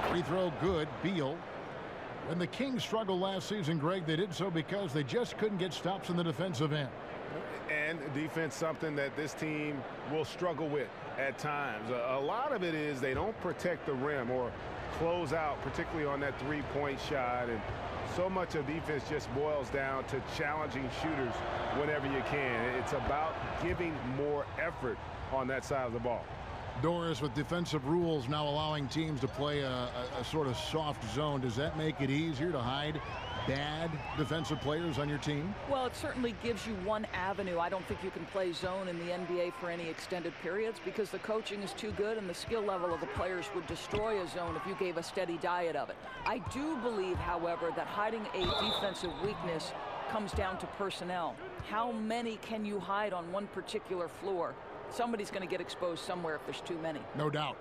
[SPEAKER 5] Free throw good, Beal. When the Kings struggled last season, Greg, they did so because they just couldn't get stops in the defensive end.
[SPEAKER 6] And defense, something that this team will struggle with at times. A lot of it is they don't protect the rim or close out, particularly on that three-point shot. And so much of defense just boils down to challenging shooters whenever you can. It's about giving more effort on that side of the ball.
[SPEAKER 5] Doris, with defensive rules now allowing teams to play a sort of soft zone, does that make it easier to hide bad defensive players on your team?
[SPEAKER 7] Well, it certainly gives you one avenue. I don't think you can play zone in the NBA for any extended periods because the coaching is too good and the skill level of the players would destroy a zone if you gave a steady diet of it. I do believe, however, that hiding a defensive weakness comes down to personnel. How many can you hide on one particular floor? Somebody's going to get exposed somewhere if there's too many.
[SPEAKER 5] No doubt.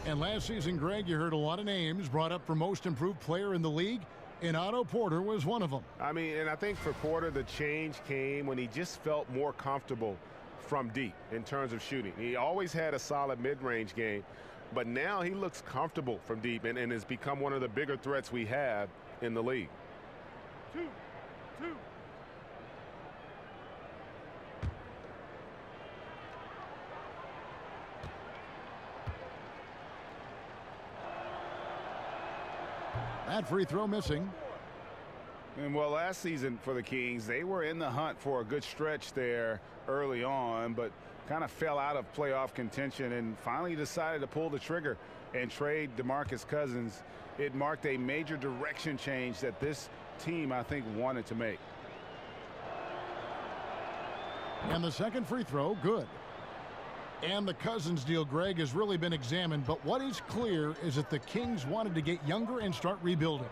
[SPEAKER 5] And last season, Greg, you heard a lot of names brought up for most improved player in the league, and Otto Porter was one of them.
[SPEAKER 6] I mean, and I think for Porter, the change came when he just felt more comfortable from deep in terms of shooting. He always had a solid mid-range game, but now he looks comfortable from deep and has become one of the bigger threats we have in the league.
[SPEAKER 10] 2.
[SPEAKER 5] That free throw missing.
[SPEAKER 6] And well, last season for the Kings, they were in the hunt for a good stretch there early on, but kind of fell out of playoff contention and finally decided to pull the trigger and trade DeMarcus Cousins. It marked a major direction change that this team, I think, wanted to make.
[SPEAKER 5] And the second free throw, good. And the Cousins deal, Greg, has really been examined. But what is clear is that the Kings wanted to get younger and start rebuilding.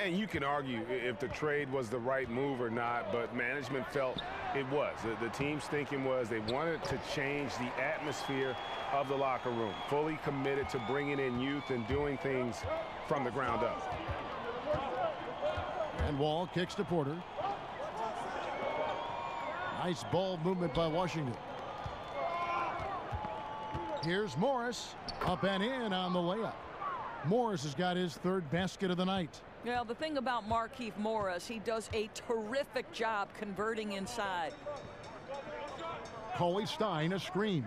[SPEAKER 6] And you can argue if the trade was the right move or not, but management felt it was. The team's thinking was they wanted to change the atmosphere of the locker room, fully committed to bringing in youth and doing things from the ground up.
[SPEAKER 5] And Wall kicks to Porter. Nice ball movement by Washington. Here's Morris, up and in on the layup. Morris has got his third basket of the night.
[SPEAKER 7] Yeah, the thing about Markieff Morris, he does a terrific job converting inside.
[SPEAKER 5] Cauley-Stein, a screen.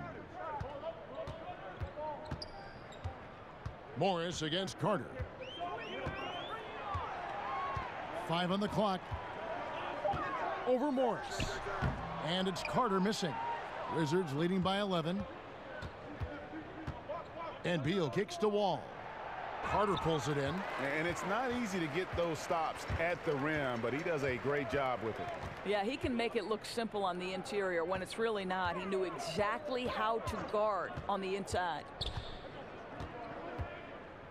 [SPEAKER 5] Morris against Carter. 5 on the clock. Over Morris. And it's Carter missing. Wizards leading by 11. And Beal kicks to Wall. Carter pulls it in.
[SPEAKER 6] And it's not easy to get those stops at the rim, but he does a great job with it.
[SPEAKER 7] Yeah, he can make it look simple on the interior when it's really not. He knew exactly how to guard on the inside.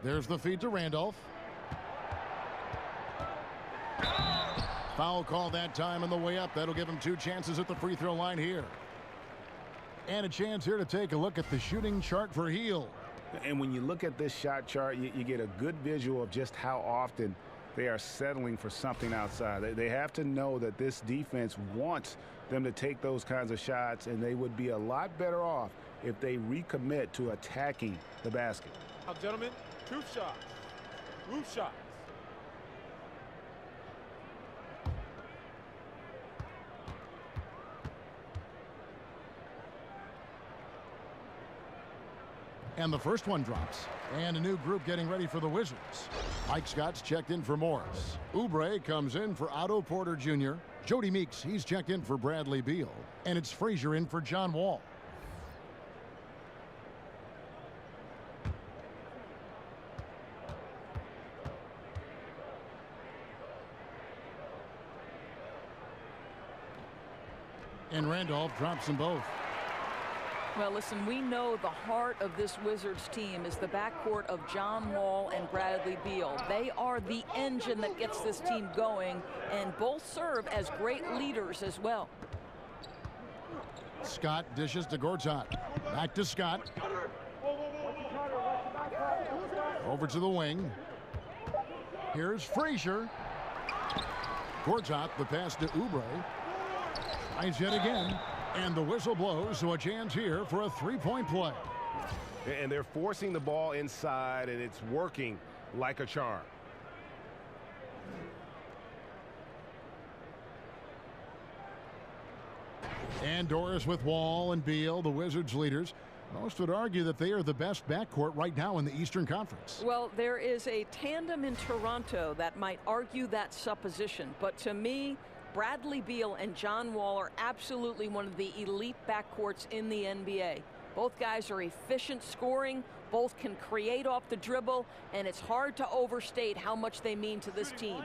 [SPEAKER 5] There's the feed to Randolph. Foul call that time on the way up. That'll give him 2 chances at the free throw line here. And a chance here to take a look at the shooting chart for Hield.
[SPEAKER 6] And when you look at this shot chart, you get a good visual of just how often they are settling for something outside. They have to know that this defense wants them to take those kinds of shots, and they would be a lot better off if they recommit to attacking the basket.
[SPEAKER 10] Now, gentlemen, 2 shots. Roof shots.
[SPEAKER 5] And the first one drops. And a new group getting ready for the Wizards. Mike Scott's checked in for Morris. Oubre comes in for Otto Porter Jr. Jody Meeks, he's checked in for Bradley Beal. And it's Frazier in for John Wall. And Randolph drops them both.
[SPEAKER 7] Well, listen, we know the heart of this Wizards team is the backcourt of John Wall and Bradley Beal. They are the engine that gets this team going, and both serve as great leaders as well.
[SPEAKER 5] Scott dishes to Gortat. Back to Scott. Over to the wing. Here's Frazier. Gortat, the pass to Oubre. Tries yet again. And the whistle blows, so a chance here for a 3-point play.
[SPEAKER 6] And they're forcing the ball inside, and it's working like a charm.
[SPEAKER 5] And Doris with Wall and Beal, the Wizards leaders. Most would argue that they are the best backcourt right now in the Eastern Conference.
[SPEAKER 7] Well, there is a tandem in Toronto that might argue that supposition. But to me, Bradley Beal and John Wall are absolutely one of the elite backcourts in the NBA. Both guys are efficient scoring. Both can create off the dribble. And it's hard to overstate how much they mean to this team.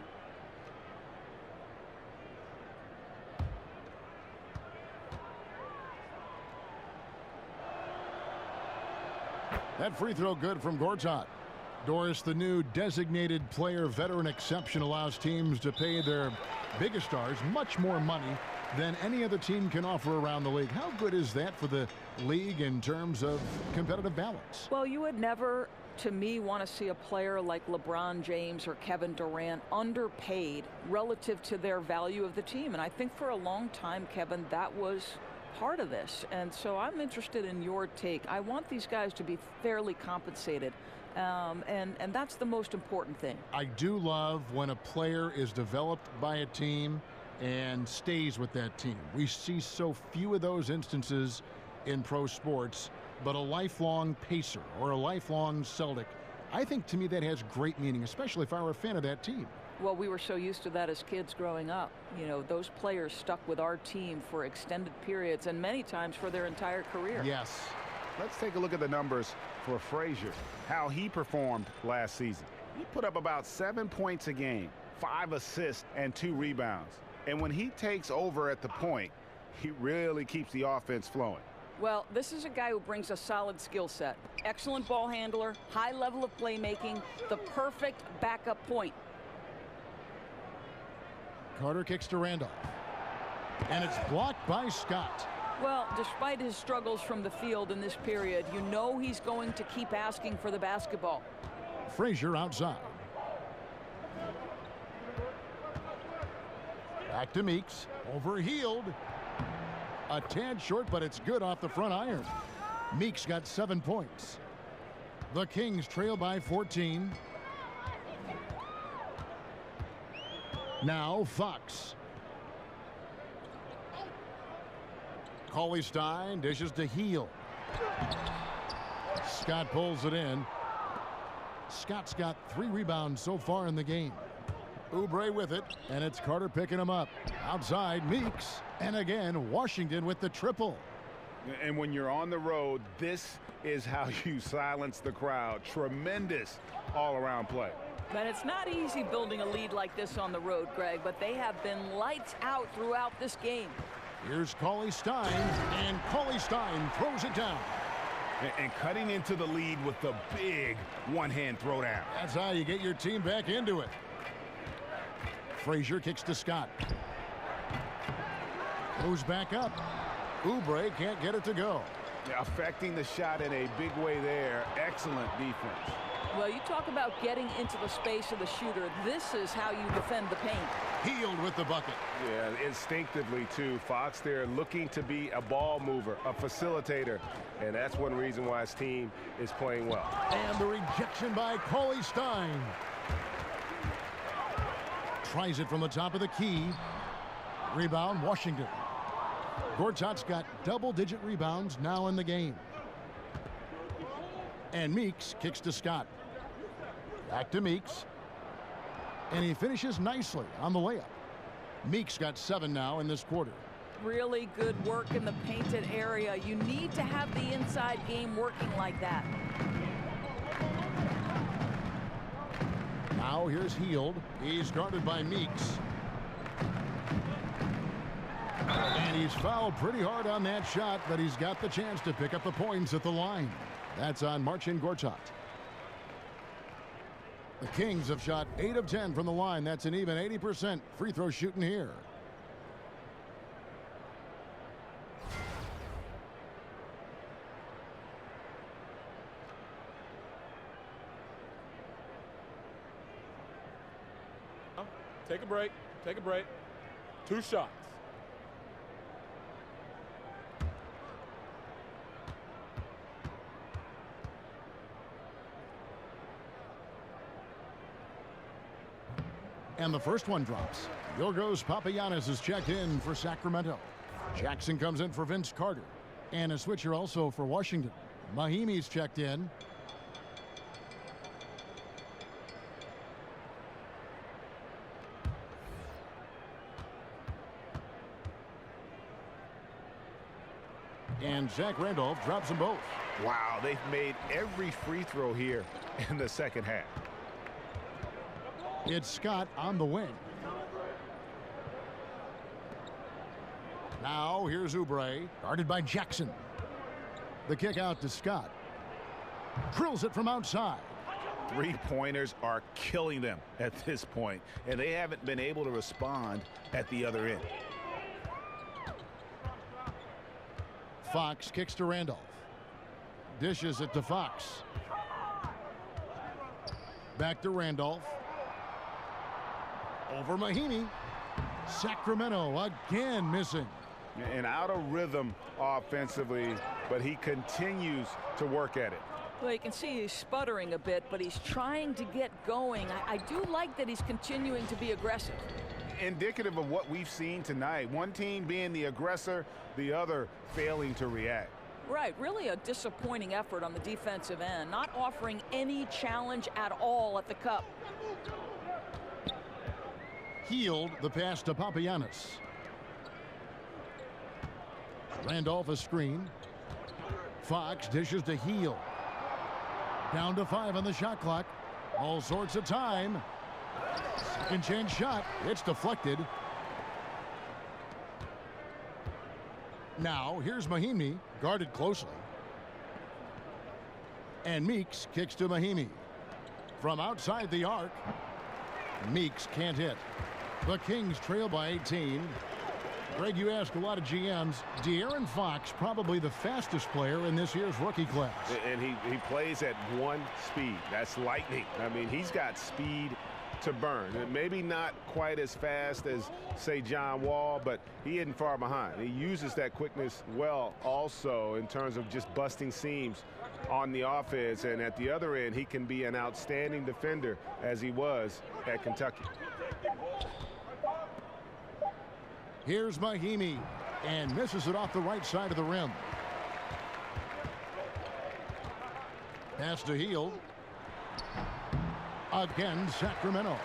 [SPEAKER 5] That free throw good from Gortat. Doris, the new designated player veteran exception, allows teams to pay their biggest stars much more money than any other team can offer around the league. How good is that for the league in terms of competitive balance?
[SPEAKER 7] Well, you would never, to me, want to see a player like LeBron James or Kevin Durant underpaid relative to their value of the team. And I think for a long time, Kevin, that was part of this. And so I'm interested in your take. I want these guys to be fairly compensated. And that's the most important thing.
[SPEAKER 5] I do love when a player is developed by a team and stays with that team. We see so few of those instances in pro sports, but a lifelong Pacer or a lifelong Celtic, I think to me that has great meaning, especially if I were a fan of that team.
[SPEAKER 7] Well, we were so used to that as kids growing up. You know, those players stuck with our team for extended periods and many times for their entire career.
[SPEAKER 5] Yes.
[SPEAKER 6] Let's take a look at the numbers for Frazier, how he performed last season. He put up about 7 points a game, 5 assists, and 2 rebounds. And when he takes over at the point, he really keeps the offense flowing.
[SPEAKER 7] Well, this is a guy who brings a solid skill set. Excellent ball handler, high level of playmaking, the perfect backup point.
[SPEAKER 5] Carter kicks to Randolph. And it's blocked by Scott.
[SPEAKER 7] Well, despite his struggles from the field in this period, you know he's going to keep asking for the basketball.
[SPEAKER 5] Frazier outside. Back to Meeks. Overhealed. A tad short, but it's good off the front iron. Meeks got 7 points. The Kings trail by 14. Now Fox. Cauley-Stein dishes to Heel. Scott pulls it in. Scott's got 3 rebounds so far in the game. Oubre with it, and it's Carter picking him up. Outside, Meeks. And again, Washington with the triple.
[SPEAKER 6] And when you're on the road, this is how you silence the crowd. Tremendous all-around play.
[SPEAKER 7] But it's not easy building a lead like this on the road, Greg, but they have been lights out throughout this game.
[SPEAKER 5] Here's Cauley-Stein, and Cauley-Stein throws it down.
[SPEAKER 6] And cutting into the lead with the big one-hand throwdown.
[SPEAKER 5] That's how you get your team back into it. Frazier kicks to Scott. Moves back up. Oubre can't get it to go.
[SPEAKER 6] Yeah, affecting the shot in a big way there. Excellent defense.
[SPEAKER 7] Well, you talk about getting into the space of the shooter. This is how you defend the paint.
[SPEAKER 5] Healed with the bucket.
[SPEAKER 8] Yeah, instinctively, too. Fox there looking to be a ball mover, a facilitator. And that's one reason why his team is playing well.
[SPEAKER 5] And the rejection by Cauley-Stein. Tries it from the top of the key. Rebound, Washington. Gortat's got double-digit rebounds now in the game. And Meeks kicks to Scott. Back to Meeks. And he finishes nicely on the layup. Meeks got 7 now in this quarter.
[SPEAKER 7] Really good work in the painted area. You need to have the inside game working like that.
[SPEAKER 5] Now here's Heald. He's guarded by Meeks. And he's fouled pretty hard on that shot, but he's got the chance to pick up the points at the line. That's on Marcin Gortat. The Kings have shot 8 of 10 from the line. That's an even 80% free throw shooting here.
[SPEAKER 10] Take a break. Take a break. 2 shots.
[SPEAKER 5] And the first one drops. Yorgos Papagiannis is checked in for Sacramento. Jackson comes in for Vince Carter. And a switcher also for Washington. Mahimi's checked in. And Zach Randolph drops them both.
[SPEAKER 6] Wow, they've made every free throw here in the second half.
[SPEAKER 5] It's Scott on the wing. Now here's Oubre, guarded by Jackson. The kick out to Scott. Drills it from outside.
[SPEAKER 6] 3-pointers are killing them at this point, and they haven't been able to respond at the other end.
[SPEAKER 5] Fox kicks to Randolph. Dishes it to Fox. Back to Randolph. Over Mahimi. Sacramento again missing.
[SPEAKER 6] And out of rhythm offensively, but he continues to work at it.
[SPEAKER 7] Well, you can see he's sputtering a bit, but he's trying to get going. I do like that he's continuing to be aggressive.
[SPEAKER 6] Indicative of what we've seen tonight. One team being the aggressor, the other failing to react.
[SPEAKER 7] Right, really a disappointing effort on the defensive end, not offering any challenge at all at the cup.
[SPEAKER 5] Healed the pass to Papagiannis. Randolph a screen. Fox dishes to Heel. Down to 5 on the shot clock. All sorts of time. Second chance shot. It's deflected. Now, here's Mahimi, guarded closely. And Meeks kicks to Mahimi. From outside the arc, Meeks can't hit. The Kings trail by 18. Greg, you ask a lot of GMs. De'Aaron Fox, probably the fastest player in this year's rookie class.
[SPEAKER 8] And he plays at one speed. That's lightning. I mean, he's got speed to burn. And maybe not quite as fast as, say, John Wall, but he isn't far behind. He uses that quickness well also in terms of just busting seams on the offense. And at the other end, he can be an outstanding defender as he was at Kentucky.
[SPEAKER 5] Here's Mahimi, and misses it off the right side of the rim. Pass to Hield. Again, Sacramento.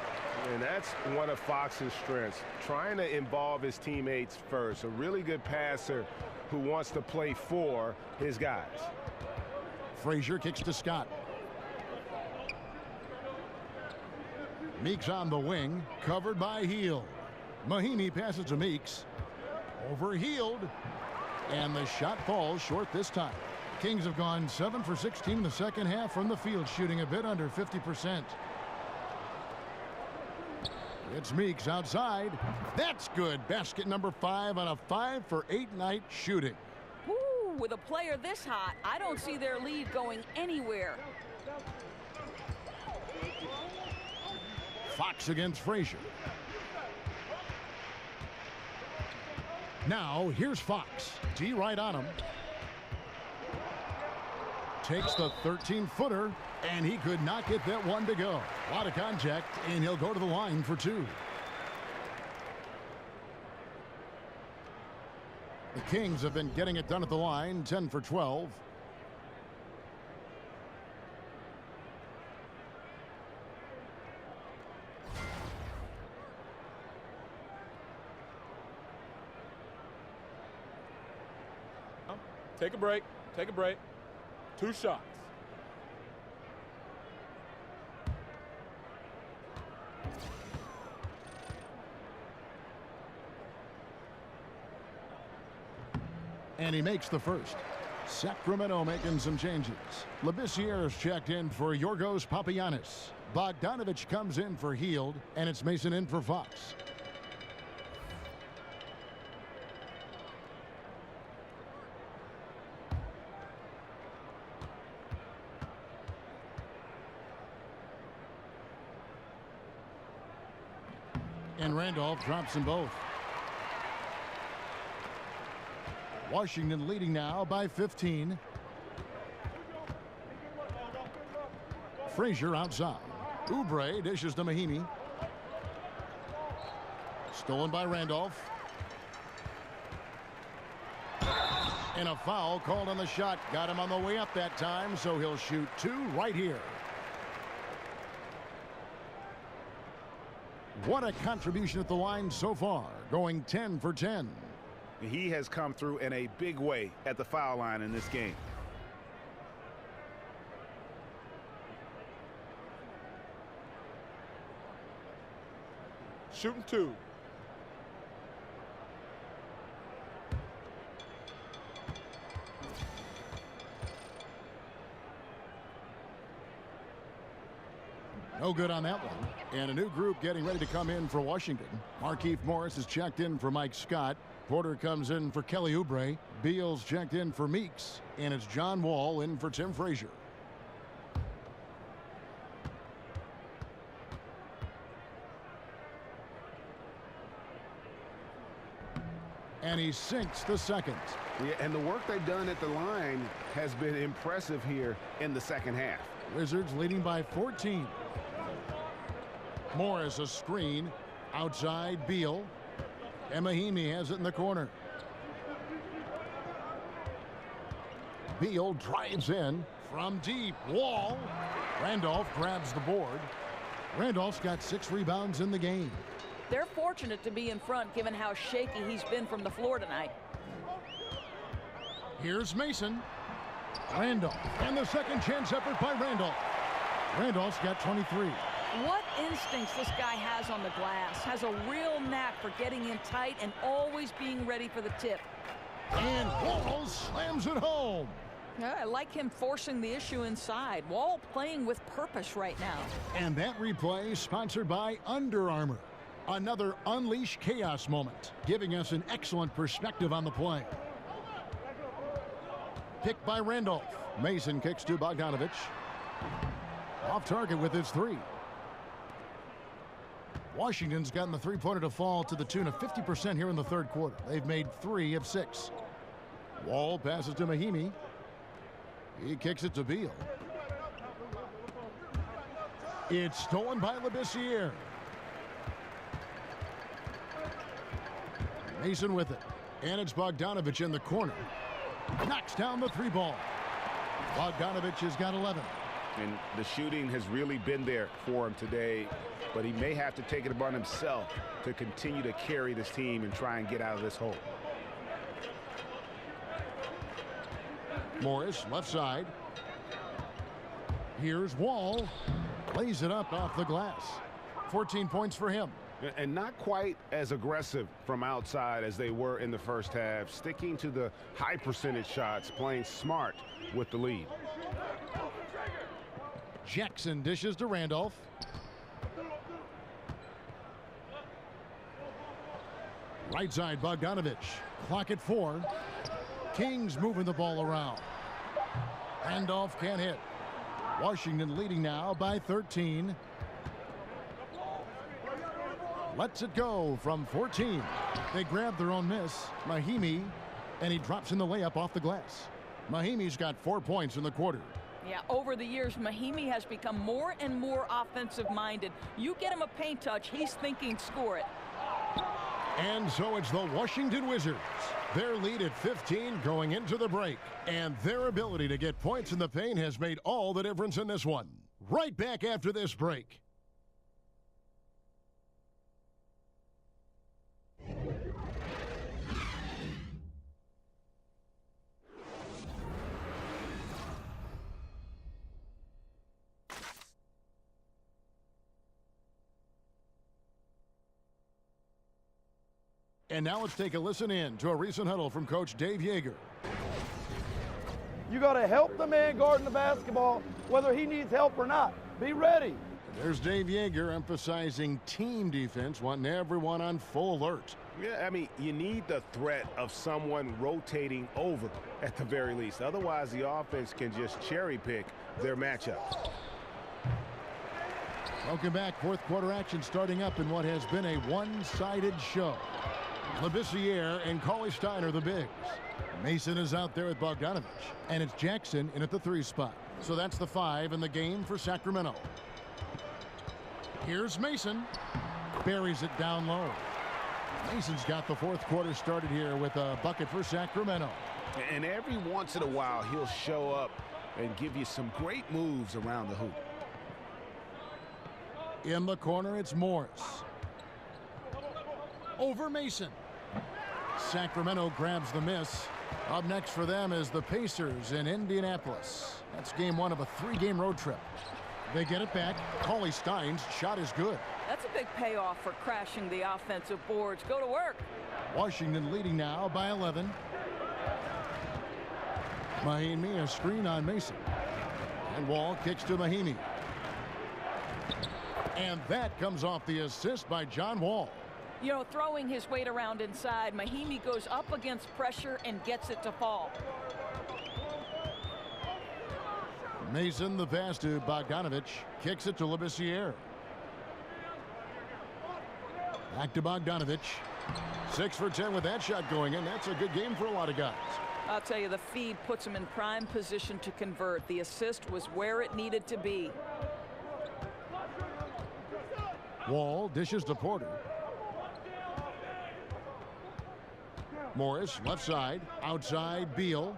[SPEAKER 8] And that's one of Fox's strengths, trying to involve his teammates first. A really good passer who wants to play for his guys.
[SPEAKER 5] Frazier kicks to Scott. Meeks on the wing, covered by Hield. Mahimi passes to Meeks. Over Hield. And the shot falls short this time. Kings have gone 7 for 16 in the second half from the field, shooting a bit under 50%. It's Meeks outside. That's good. Basket number 5 on a 5 for 8 night shooting.
[SPEAKER 7] Ooh, with a player this hot, I don't see their lead going anywhere.
[SPEAKER 5] Fox against Frazier. Now, here's Fox. D right on him. Takes the 13-footer, and he could not get that one to go. A lot of contact, and he'll go to the line for 2. The Kings have been getting it done at the line, 10 for 12.
[SPEAKER 10] Take a break. Take a break. 2 shots.
[SPEAKER 5] And he makes the first. Sacramento making some changes. Labissiere's checked in for Yorgos Papagiannis. Bogdanovich comes in for Hield, and it's Mason in for Fox. And Randolph drops them both. Washington leading now by 15. Frazier outside. Oubre dishes to Mahimi. Stolen by Randolph. And a foul called on the shot. Got him on the way up that time, so he'll shoot 2 right here. What a contribution at the line so far, going 10 for 10.
[SPEAKER 6] He has come through in a big way at the foul line in this game.
[SPEAKER 10] Shooting 2.
[SPEAKER 5] No good on that one. And a new group getting ready to come in for Washington. Markieff Morris is checked in for Mike Scott. Porter comes in for Kelly Oubre. Beal's checked in for Meeks. And it's John Wall in for Tim Frazier. And he sinks the second.
[SPEAKER 6] Yeah, and the work they've done at the line has been impressive here in the second half.
[SPEAKER 5] Wizards leading by 14. Morris a screen. Outside Beal. And Mahimi has it in the corner. Beal drives in from deep. Wall. Randolph grabs the board. Randolph's got 6 rebounds in the game.
[SPEAKER 7] They're fortunate to be in front given how shaky he's been from the floor tonight.
[SPEAKER 5] Here's Mason. Randolph. And the second chance effort by Randolph. Randolph's got 23.
[SPEAKER 7] What instincts this guy has on the glass. Has a real knack for getting in tight and always being ready for the tip.
[SPEAKER 5] And Wall slams it home.
[SPEAKER 7] Yeah, I like him forcing the issue inside. Wall playing with purpose right now.
[SPEAKER 5] And that replay sponsored by Under Armour. Another Unleash Chaos moment, giving us an excellent perspective on the play. Picked by Randolph. Mason kicks to Bogdanovich. Off target with his three. Washington's gotten the three-pointer to fall to the tune of 50% here in the third quarter. They've made 3 of 6. Wall passes to Mahimi. He kicks it to Beal. It's stolen by Labissiere. Mason with it. And it's Bogdanovich in the corner. Knocks down the 3 ball. Bogdanovich has got 11.
[SPEAKER 6] And the shooting has really been there for him today, but he may have to take it upon himself to continue to carry this team and try and get out of this hole.
[SPEAKER 5] Morris, left side. Here's Wall. Lays it up off the glass. 14 points for him.
[SPEAKER 6] And not quite as aggressive from outside as they were in the first half, sticking to the high percentage shots, playing smart with the lead.
[SPEAKER 5] Jackson dishes to Randolph. Right side, Bogdanovich. Clock at 4. Kings moving the ball around. Randolph can't hit. Washington leading now by 13. Lets it go from 14. They grab their own miss. Mahimi, and he drops in the layup off the glass. Mahimi's got 4 points in the quarter.
[SPEAKER 7] Yeah, over the years, Mahimi has become more and more offensive-minded. You get him a paint touch, he's thinking score it.
[SPEAKER 5] And so it's the Washington Wizards. Their lead at 15 going into the break. And their ability to get points in the paint has made all the difference in this one. Right back after this break. And now let's take a listen in to a recent huddle from Coach Dave Yeager.
[SPEAKER 12] You got to help the man guarding the basketball, whether he needs help or not. Be ready.
[SPEAKER 5] There's Dave Yeager emphasizing team defense, wanting everyone on full alert.
[SPEAKER 6] Yeah, I mean, you need the threat of someone rotating over at the very least. Otherwise, the offense can just cherry pick their matchups.
[SPEAKER 5] Welcome back. Fourth quarter action starting up in what has been a one-sided show. Labissiere and Cauley Stein are the bigs. Mason is out there with Bogdanovich. And it's Jackson in at the 3 spot. So that's the 5 in the game for Sacramento. Here's Mason. Buries it down low. Mason's got the fourth quarter started here with a bucket for Sacramento.
[SPEAKER 6] And every once in a while, he'll show up and give you some great moves around the hoop.
[SPEAKER 5] In the corner, it's Morris. Over Mason. Sacramento grabs the miss. Up next for them is the Pacers in Indianapolis. That's game 1 of a 3-game road trip. They get it back. Cauley Stein's shot is good.
[SPEAKER 7] That's a big payoff for crashing the offensive boards. Go to work.
[SPEAKER 5] Washington leading now by 11. Mahimi, a screen on Mason. And Wall kicks to Mahimi. And that comes off the assist by John Wall.
[SPEAKER 7] You know, throwing his weight around inside, Mahimi goes up against pressure and gets it to fall.
[SPEAKER 5] Mason, the pass to Bogdanovich, kicks it to Labissiere. Back to Bogdanovich. 6 for 10 with that shot going in. That's a good game for a lot of guys.
[SPEAKER 7] I'll tell you, the feed puts him in prime position to convert. The assist was where it needed to be.
[SPEAKER 5] Wall dishes to Porter. Morris, left side, outside, Beal.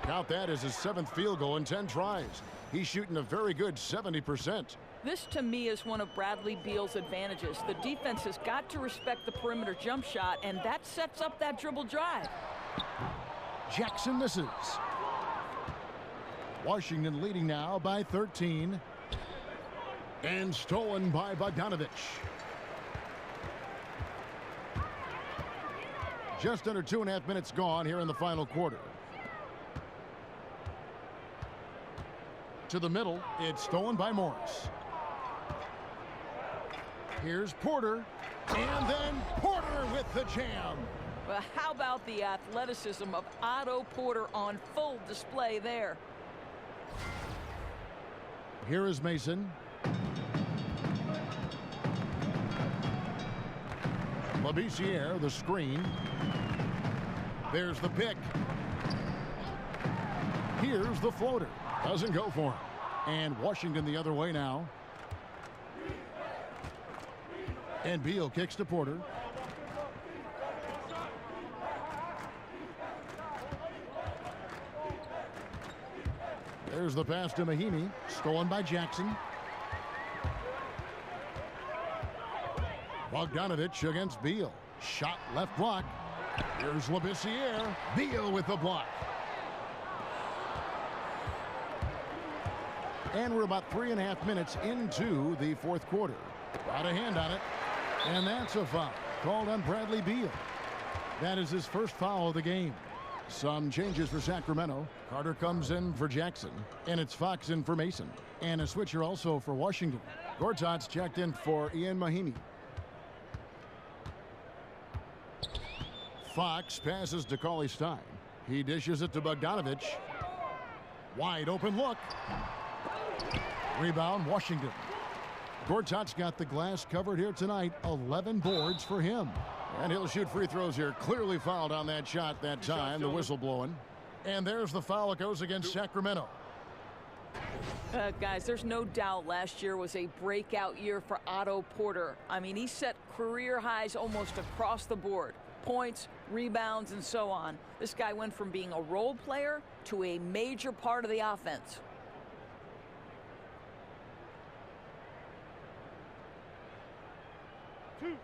[SPEAKER 5] Count that as his 7th field goal in 10 tries. He's shooting a very good 70%.
[SPEAKER 7] This, to me, is one of Bradley Beal's advantages. The defense has got to respect the perimeter jump shot, and that sets up that dribble drive.
[SPEAKER 5] Jackson misses. Washington leading now by 13. And stolen by Bogdanovich. Just under 2.5 minutes gone here in the final quarter. To the middle, it's stolen by Morris. Here's Porter, and then Porter with the jam.
[SPEAKER 7] Well, how about the athleticism of Otto Porter on full display there?
[SPEAKER 5] Here is Mason. Labissiere, the screen. There's the pick. Here's the floater. Doesn't go for him. And Washington the other way now. And Beal kicks to Porter. There's the pass to Mahinmi. Stolen by Jackson. Bogdanovich against Beal. Shot left block. Here's Labissiere. Beal with the block. And we're about 3.5 minutes into the fourth quarter. Got a hand on it. And that's a foul called on Bradley Beal. That is his first foul of the game. Some changes for Sacramento. Carter comes in for Jackson. And it's Fox in for Mason. And a switcher also for Washington. Gortat's checked in for Ian Mahinmi. Fox passes to Cauley Stein. He dishes it to Bogdanovich. Wide open look. Rebound, Washington. Gortat's got the glass covered here tonight. 11 boards for him. And he'll shoot free throws here. Clearly fouled on that shot that time. The whistle blowing. And there's the foul. It goes against Sacramento.
[SPEAKER 7] Guys, there's no doubt last year was a breakout year for Otto Porter. I mean, he set career highs almost across the board. Points, rebounds, and so on. This guy went from being a role player to a major part of the offense.
[SPEAKER 10] Two.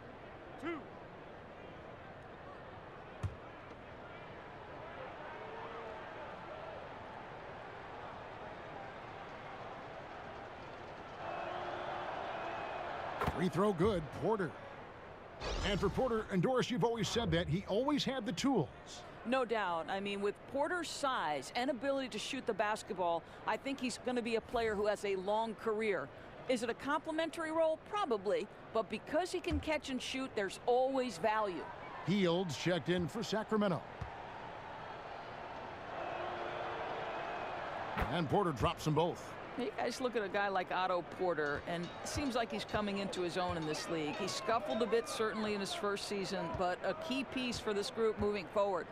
[SPEAKER 5] Free throw good, Porter. And for Porter and Doris, you've always said that he always had the tools.
[SPEAKER 7] No doubt. I mean, with Porter's size and ability to shoot the basketball, I think he's going to be a player who has a long career. Is it a complimentary role? Probably. But because he can catch and shoot, there's always value.
[SPEAKER 5] Fields checked in for Sacramento. And Porter drops them both.
[SPEAKER 7] You guys look at a guy like Otto Porter, and it seems like he's coming into his own in this league. He scuffled a bit, certainly, in his first season, but a key piece for this group moving forward.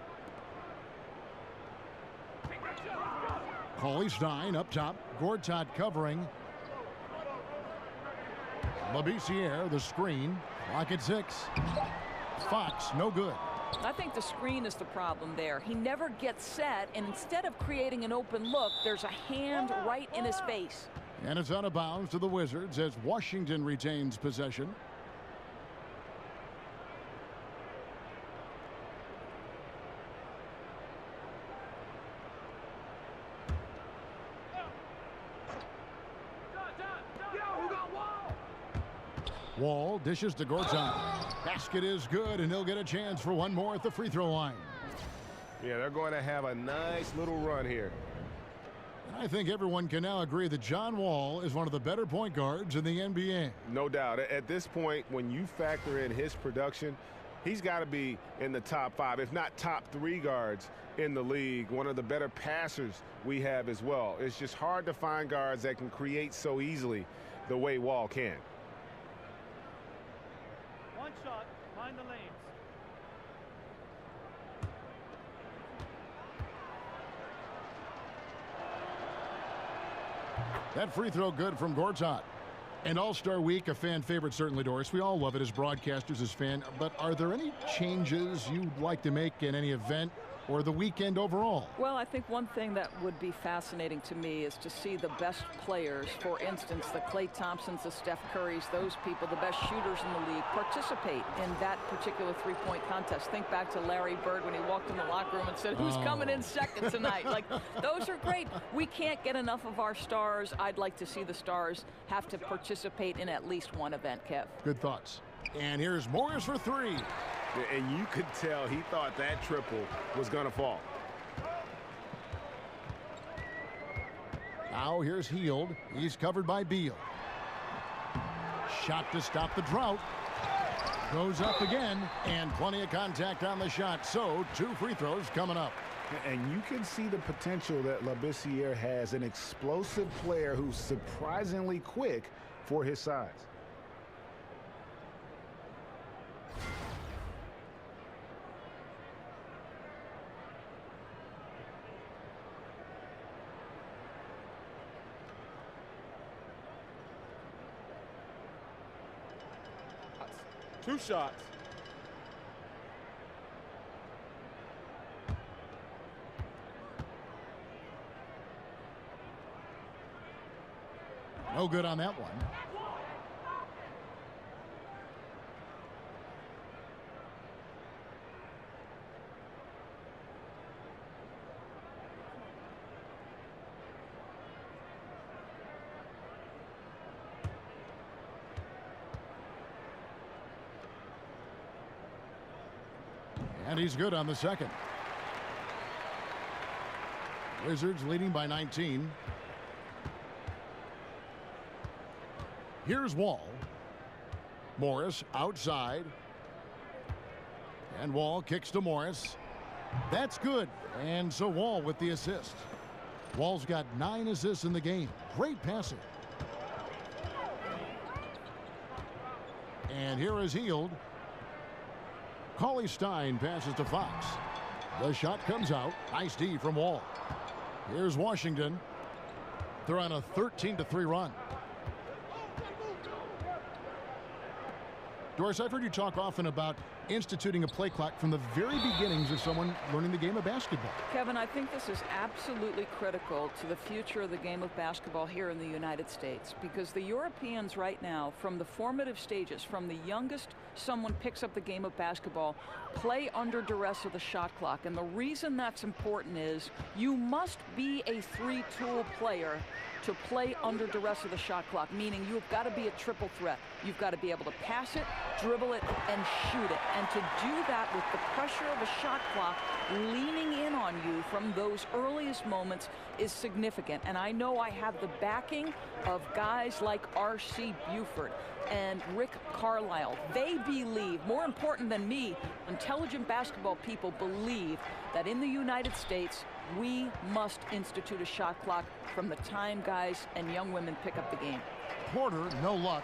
[SPEAKER 5] Cauley Stein up top. Gortat covering. Labissiere, the screen. Clock at 6. Fox, no good.
[SPEAKER 7] I think the screen is the problem there. He never gets set, and instead of creating an open look, there's a hand right in his face.
[SPEAKER 5] And it's out of bounds to the Wizards as Washington retains possession. Wall dishes to Gortat. Basket is good, and he'll get a chance for one more at the free throw line.
[SPEAKER 8] Yeah, they're going to have a nice little run here.
[SPEAKER 5] And I think everyone can now agree that John Wall is one of the better point guards in the NBA.
[SPEAKER 8] No doubt. At this point, when you factor in his production, he's got to be in the top 5, if not top 3 guards in the league. One of the better passers we have as well. It's just hard to find guards that can create so easily the way Wall can.
[SPEAKER 13] One shot, find the lanes.
[SPEAKER 5] That free throw good from Gortat. And All-Star Week, a fan favorite certainly, Doris. We all love it as broadcasters, as fans. But are there any changes you'd like to make in any event or the weekend overall?
[SPEAKER 7] Well, I think one thing that would be fascinating to me is to see the best players, for instance, the Klay Thompsons, the Steph Currys, those people, the best shooters in the league, participate in that particular three-point contest. Think back to Larry Bird when he walked in the locker room and said, who's coming in second tonight? Like, those are great. We can't get enough of our stars. I'd like to see the stars have to participate in at least one event, Kev.
[SPEAKER 5] Good thoughts. And here's Morris for 3.
[SPEAKER 6] And you could tell he thought that triple was going to fall.
[SPEAKER 5] Now here's Heald. He's covered by Beal. Shot to stop the drought. Goes up again, and plenty of contact on the shot. So 2 free throws coming up.
[SPEAKER 6] And you can see the potential that Labissiere has, an explosive player who's surprisingly quick for his size.
[SPEAKER 10] Two shots.
[SPEAKER 5] No good on that one. And he's good on the second. Wizards leading by 19. Here's Wall. Morris outside. And Wall kicks to Morris. That's good. And so Wall with the assist. Wall's got 9 assists in the game. Great passing. And here is Heald. Cauley Stein passes to Fox. The shot comes out. Nice D from Wall. Here's Washington. They're on a 13-3 run. Doris, I've heard you talk often about instituting a play clock from the very beginnings of someone learning the game of basketball.
[SPEAKER 7] Kevin, I think this is absolutely critical to the future of the game of basketball here in the United States, because the Europeans right now, from the formative stages, from the youngest someone picks up the game of basketball, play under duress of the shot clock. And the reason that's important is you must be a 3-tool player to play under duress of the shot clock, meaning you've got to be a triple threat. You've got to be able to pass it, dribble it, and shoot it. And to do that with the pressure of a shot clock leaning in on you from those earliest moments is significant. And I know I have the backing of guys like R.C. Buford and Rick Carlisle. They believe, more important than me, intelligent basketball people believe that in the United States, we must institute a shot clock from the time guys and young women pick up the game.
[SPEAKER 5] Porter, no luck.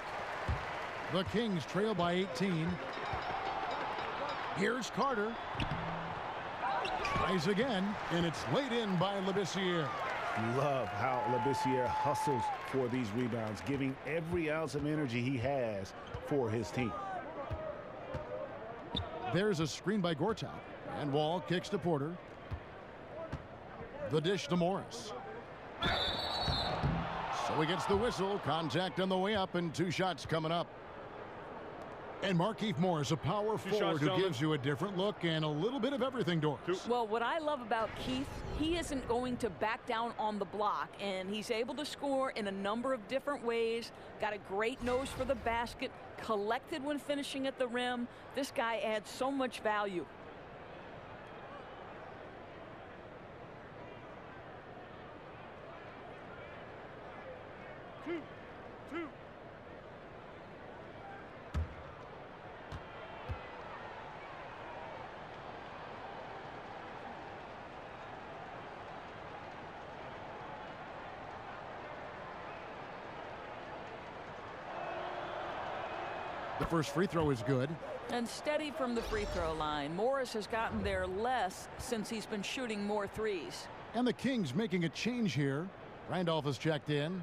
[SPEAKER 5] The Kings trail by 18. Here's Carter. Tries again, and it's laid in by Labissiere.
[SPEAKER 6] Love how Labissiere hustles for these rebounds, giving every ounce of energy he has for his team.
[SPEAKER 5] There's a screen by Gortat, and Wall kicks to Porter. The dish to Morris. So he gets the whistle. Contact on the way up, and 2 shots coming up. And Markieff Morris, a power forward who gives you a different look and a little bit of everything, Doris.
[SPEAKER 7] Well, what I love about Keith, he isn't going to back down on the block, and he's able to score in a number of different ways. Got a great nose for the basket, collected when finishing at the rim. This guy adds so much value.
[SPEAKER 10] Two.
[SPEAKER 5] The first free throw is good.
[SPEAKER 7] And steady from the free throw line. Morris has gotten there less since he's been shooting more threes.
[SPEAKER 5] And the Kings making a change here. Randolph has checked in.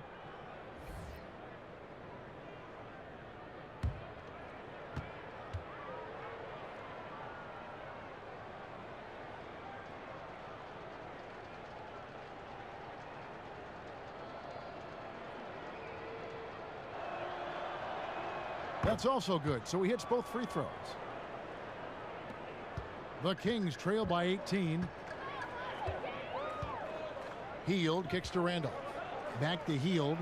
[SPEAKER 5] That's also good, so he hits both free throws. The Kings trail by 18. Heald kicks to Randolph. Back to Heald.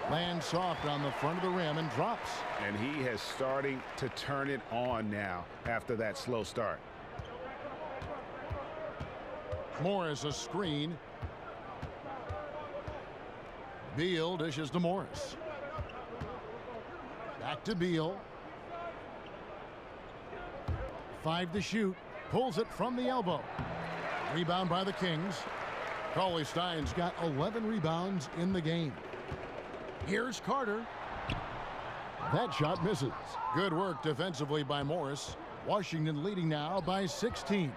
[SPEAKER 5] Lands soft on the front of the rim and drops.
[SPEAKER 6] And he has starting to turn it on now after that slow start.
[SPEAKER 5] Morris a screen. Beal dishes to Morris. Back to Beal. 5 to shoot. Pulls it from the elbow. Rebound by the Kings. Cauley-Stein's got 11 rebounds in the game. Here's Carter. That shot misses. Good work defensively by Morris. Washington leading now by 16.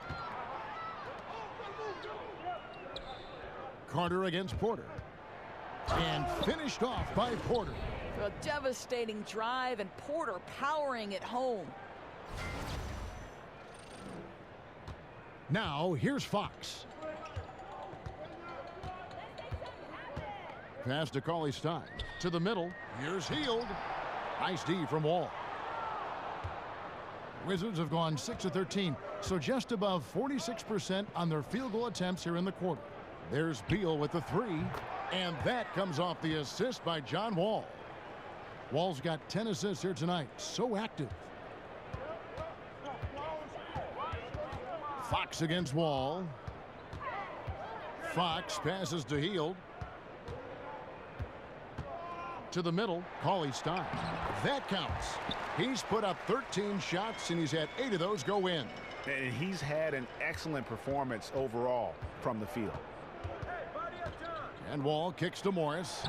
[SPEAKER 5] Carter against Porter. And finished off by Porter.
[SPEAKER 7] A devastating drive, and Porter powering it home.
[SPEAKER 5] Now here's Fox. Pass to Cauley-Stein. To the middle. Here's Hield. Nice D from Wall. Wizards have gone 6 of 13, so just above 46% on their field goal attempts here in the quarter. There's Beal with the 3, and that comes off the assist by John Wall. Wall's got 10 assists here tonight, so active. Fox against Wall. Fox passes to Hield. To the middle, Cauley-Stein. That counts. He's put up 13 shots, and he's had 8 of those go in.
[SPEAKER 6] And he's had an excellent performance overall from the field.
[SPEAKER 5] And Wall kicks to Morris.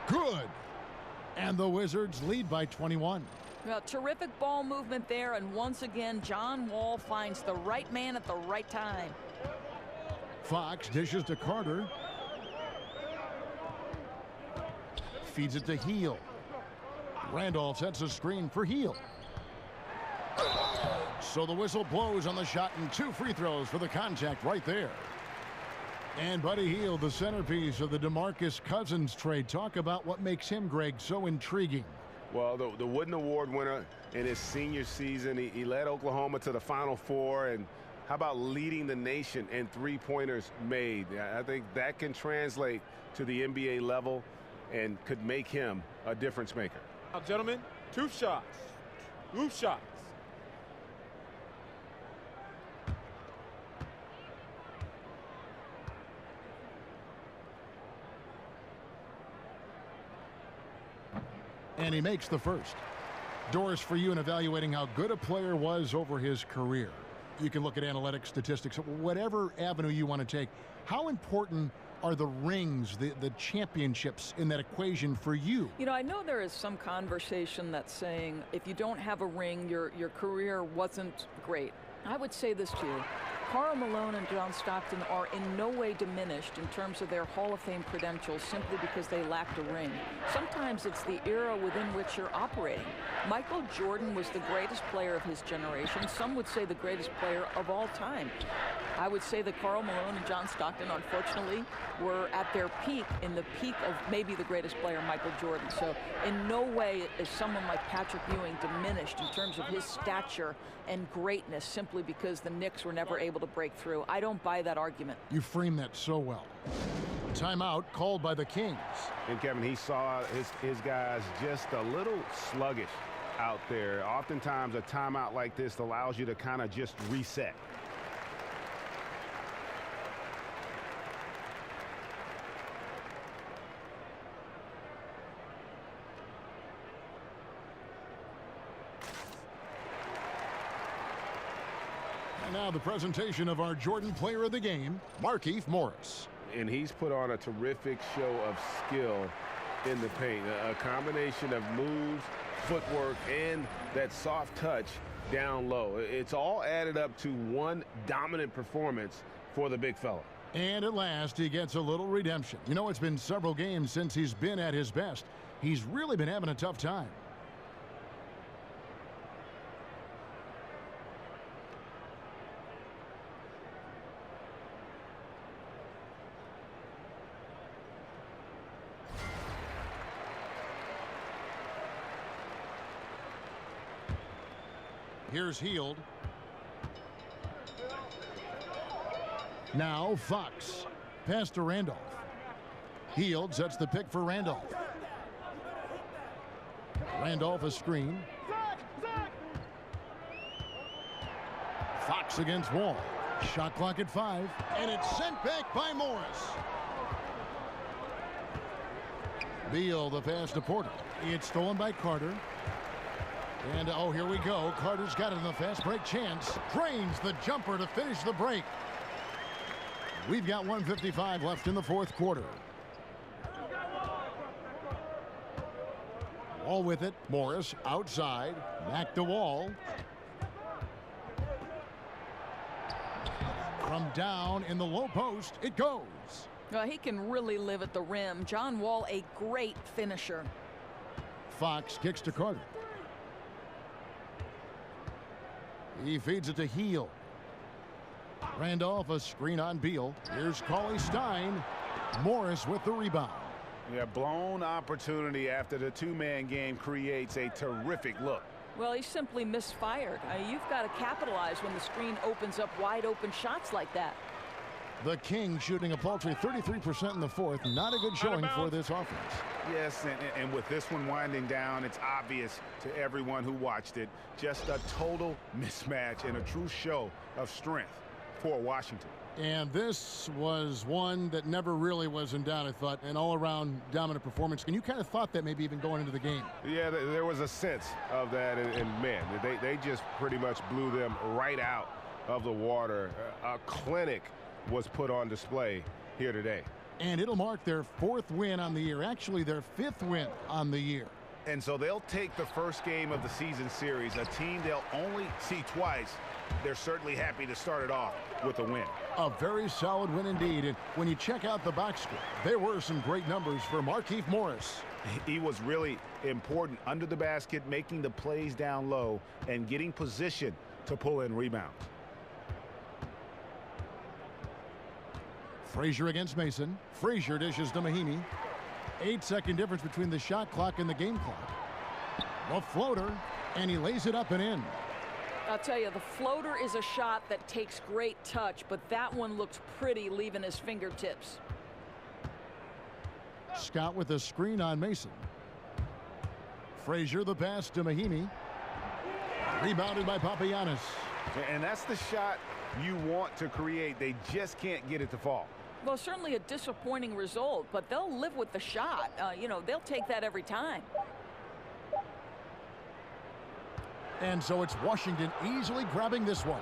[SPEAKER 5] Good. And the Wizards lead by 21.
[SPEAKER 7] Well, terrific ball movement there, and once again, John Wall finds the right man at the right time.
[SPEAKER 5] Fox dishes to Carter. Feeds it to Hield. Randolph sets a screen for Hield. So the whistle blows on the shot, and 2 free throws for the contact right there. And Buddy Hield, the centerpiece of the DeMarcus Cousins trade. Talk about what makes him, Greg, so intriguing.
[SPEAKER 8] Well, the Wooden Award winner in his senior season, he led Oklahoma to the Final Four, and how about leading the nation in three-pointers made? I think that can translate to the NBA level and could make him a difference maker.
[SPEAKER 10] Now, gentlemen, 2 shots. 2 shots.
[SPEAKER 5] And he makes the first. Doris, for you in evaluating how good a player was over his career. You can look at analytics, statistics, whatever avenue you want to take. How important are the rings, the championships in that equation for you?
[SPEAKER 7] You know, I know there is some conversation that's saying if you don't have a ring, your career wasn't great. I would say this to you. Karl Malone and John Stockton are in no way diminished in terms of their Hall of Fame credentials simply because they lacked a ring. Sometimes it's the era within which you're operating. Michael Jordan was the greatest player of his generation. Some would say the greatest player of all time. I would say that Karl Malone and John Stockton, unfortunately, were at their peak, in the peak of maybe the greatest player, Michael Jordan. So in no way is someone like Patrick Ewing diminished in terms of his stature and greatness simply because the Knicks were never able to break through. I don't buy that argument.
[SPEAKER 5] You frame that so well. Timeout called by the Kings.
[SPEAKER 6] And Kevin, he saw his guys just a little sluggish out there. Oftentimes a timeout like this allows you to kind of just reset.
[SPEAKER 5] Now the presentation of our Jordan Player of the Game, Markieff Morris.
[SPEAKER 8] And he's put on a terrific show of skill in the paint. A combination of moves, footwork, and that soft touch down low. It's all added up to one dominant performance for the big fella.
[SPEAKER 5] And at last, he gets a little redemption. You know, it's been several games since he's been at his best. He's really been having a tough time. Here's Hield. Now Fox. Pass to Randolph. Hield sets the pick for Randolph. Randolph a screen. Fox against Wall. Shot clock at 5, and it's sent back by Morris. Beal, the pass to Porter. It's stolen by Carter. And, oh, here we go. Carter's got it in the fast break chance. Drains the jumper to finish the break. We've got 1:55 left in the fourth quarter. Wall with it. Morris outside. Back to Wall. From down in the low post, it goes.
[SPEAKER 7] Well, he can really live at the rim. John Wall, a great finisher.
[SPEAKER 5] Fox kicks to Carter. He feeds it to Heel. Randolph a screen on Beal. Here's Cauley Stein. Morris with the rebound.
[SPEAKER 6] Yeah, blown opportunity after the two-man game creates a terrific look.
[SPEAKER 7] Well, he simply misfired. You've got to capitalize when the screen opens up wide open shots like that.
[SPEAKER 5] The Kings shooting a paltry 33% in the fourth. Not a good showing for this offense.
[SPEAKER 6] Yes, and with this one winding down, it's obvious to everyone who watched it. Just a total mismatch and a true show of strength for Washington.
[SPEAKER 5] And this was one that never really was in doubt, I thought, an all-around dominant performance. And you kind of thought that maybe even going into the game.
[SPEAKER 6] Yeah, there was a sense of that, and man, they just pretty much blew them right out of the water. A clinic was put on display here today.
[SPEAKER 5] And it'll mark their 4th win on the year, actually their 5th win on the year.
[SPEAKER 6] And so they'll take the first game of the season series, a team they'll only see twice. They're certainly happy to start it off with a win.
[SPEAKER 5] A very solid win indeed. And when you check out the box score, there were some great numbers for Markieff Morris.
[SPEAKER 6] He was really important under the basket, making the plays down low and getting position to pull in rebounds.
[SPEAKER 5] Frazier against Mason. Frazier dishes to Mahinmi. 8-second difference between the shot clock and the game clock. The floater, and he lays it up and in.
[SPEAKER 7] I'll tell you, the floater is a shot that takes great touch, but that one looked pretty leaving his fingertips.
[SPEAKER 5] Scott with a screen on Mason. Frazier the pass to Mahinmi. Rebounded by Papagiannis.
[SPEAKER 6] And that's the shot you want to create. They just can't get it to fall.
[SPEAKER 7] Well, certainly a disappointing result, but they'll live with the shot. You know, they'll take that every time.
[SPEAKER 5] And so it's Washington easily grabbing this one.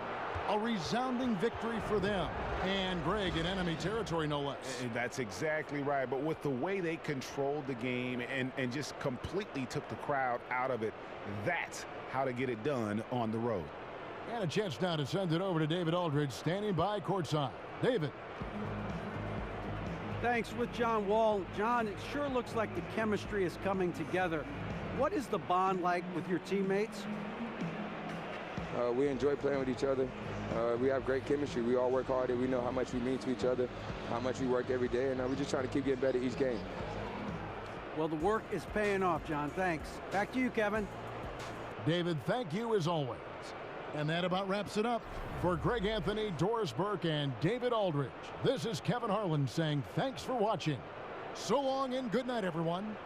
[SPEAKER 5] A resounding victory for them. And Greg, in enemy territory, no less.
[SPEAKER 6] And that's exactly right. But with the way they controlled the game and just completely took the crowd out of it, that's how to get it done on the road.
[SPEAKER 5] And a chance now to send it over to David Aldridge, standing by courtside. David.
[SPEAKER 9] Thanks. With John Wall. John, it sure looks like the chemistry is coming together. What is the bond like with your teammates?
[SPEAKER 14] We enjoy playing with each other. We have great chemistry. We all work hard, and we know how much we mean to each other, how much we work every day, and we're just trying to keep getting better each game.
[SPEAKER 9] Well, the work is paying off, John. Thanks. Back to you, Kevin.
[SPEAKER 5] David, thank you as always. And that about wraps it up. For Greg Anthony, Doris Burke, and David Aldridge, this is Kevin Harlan saying thanks for watching. So long and good night, everyone.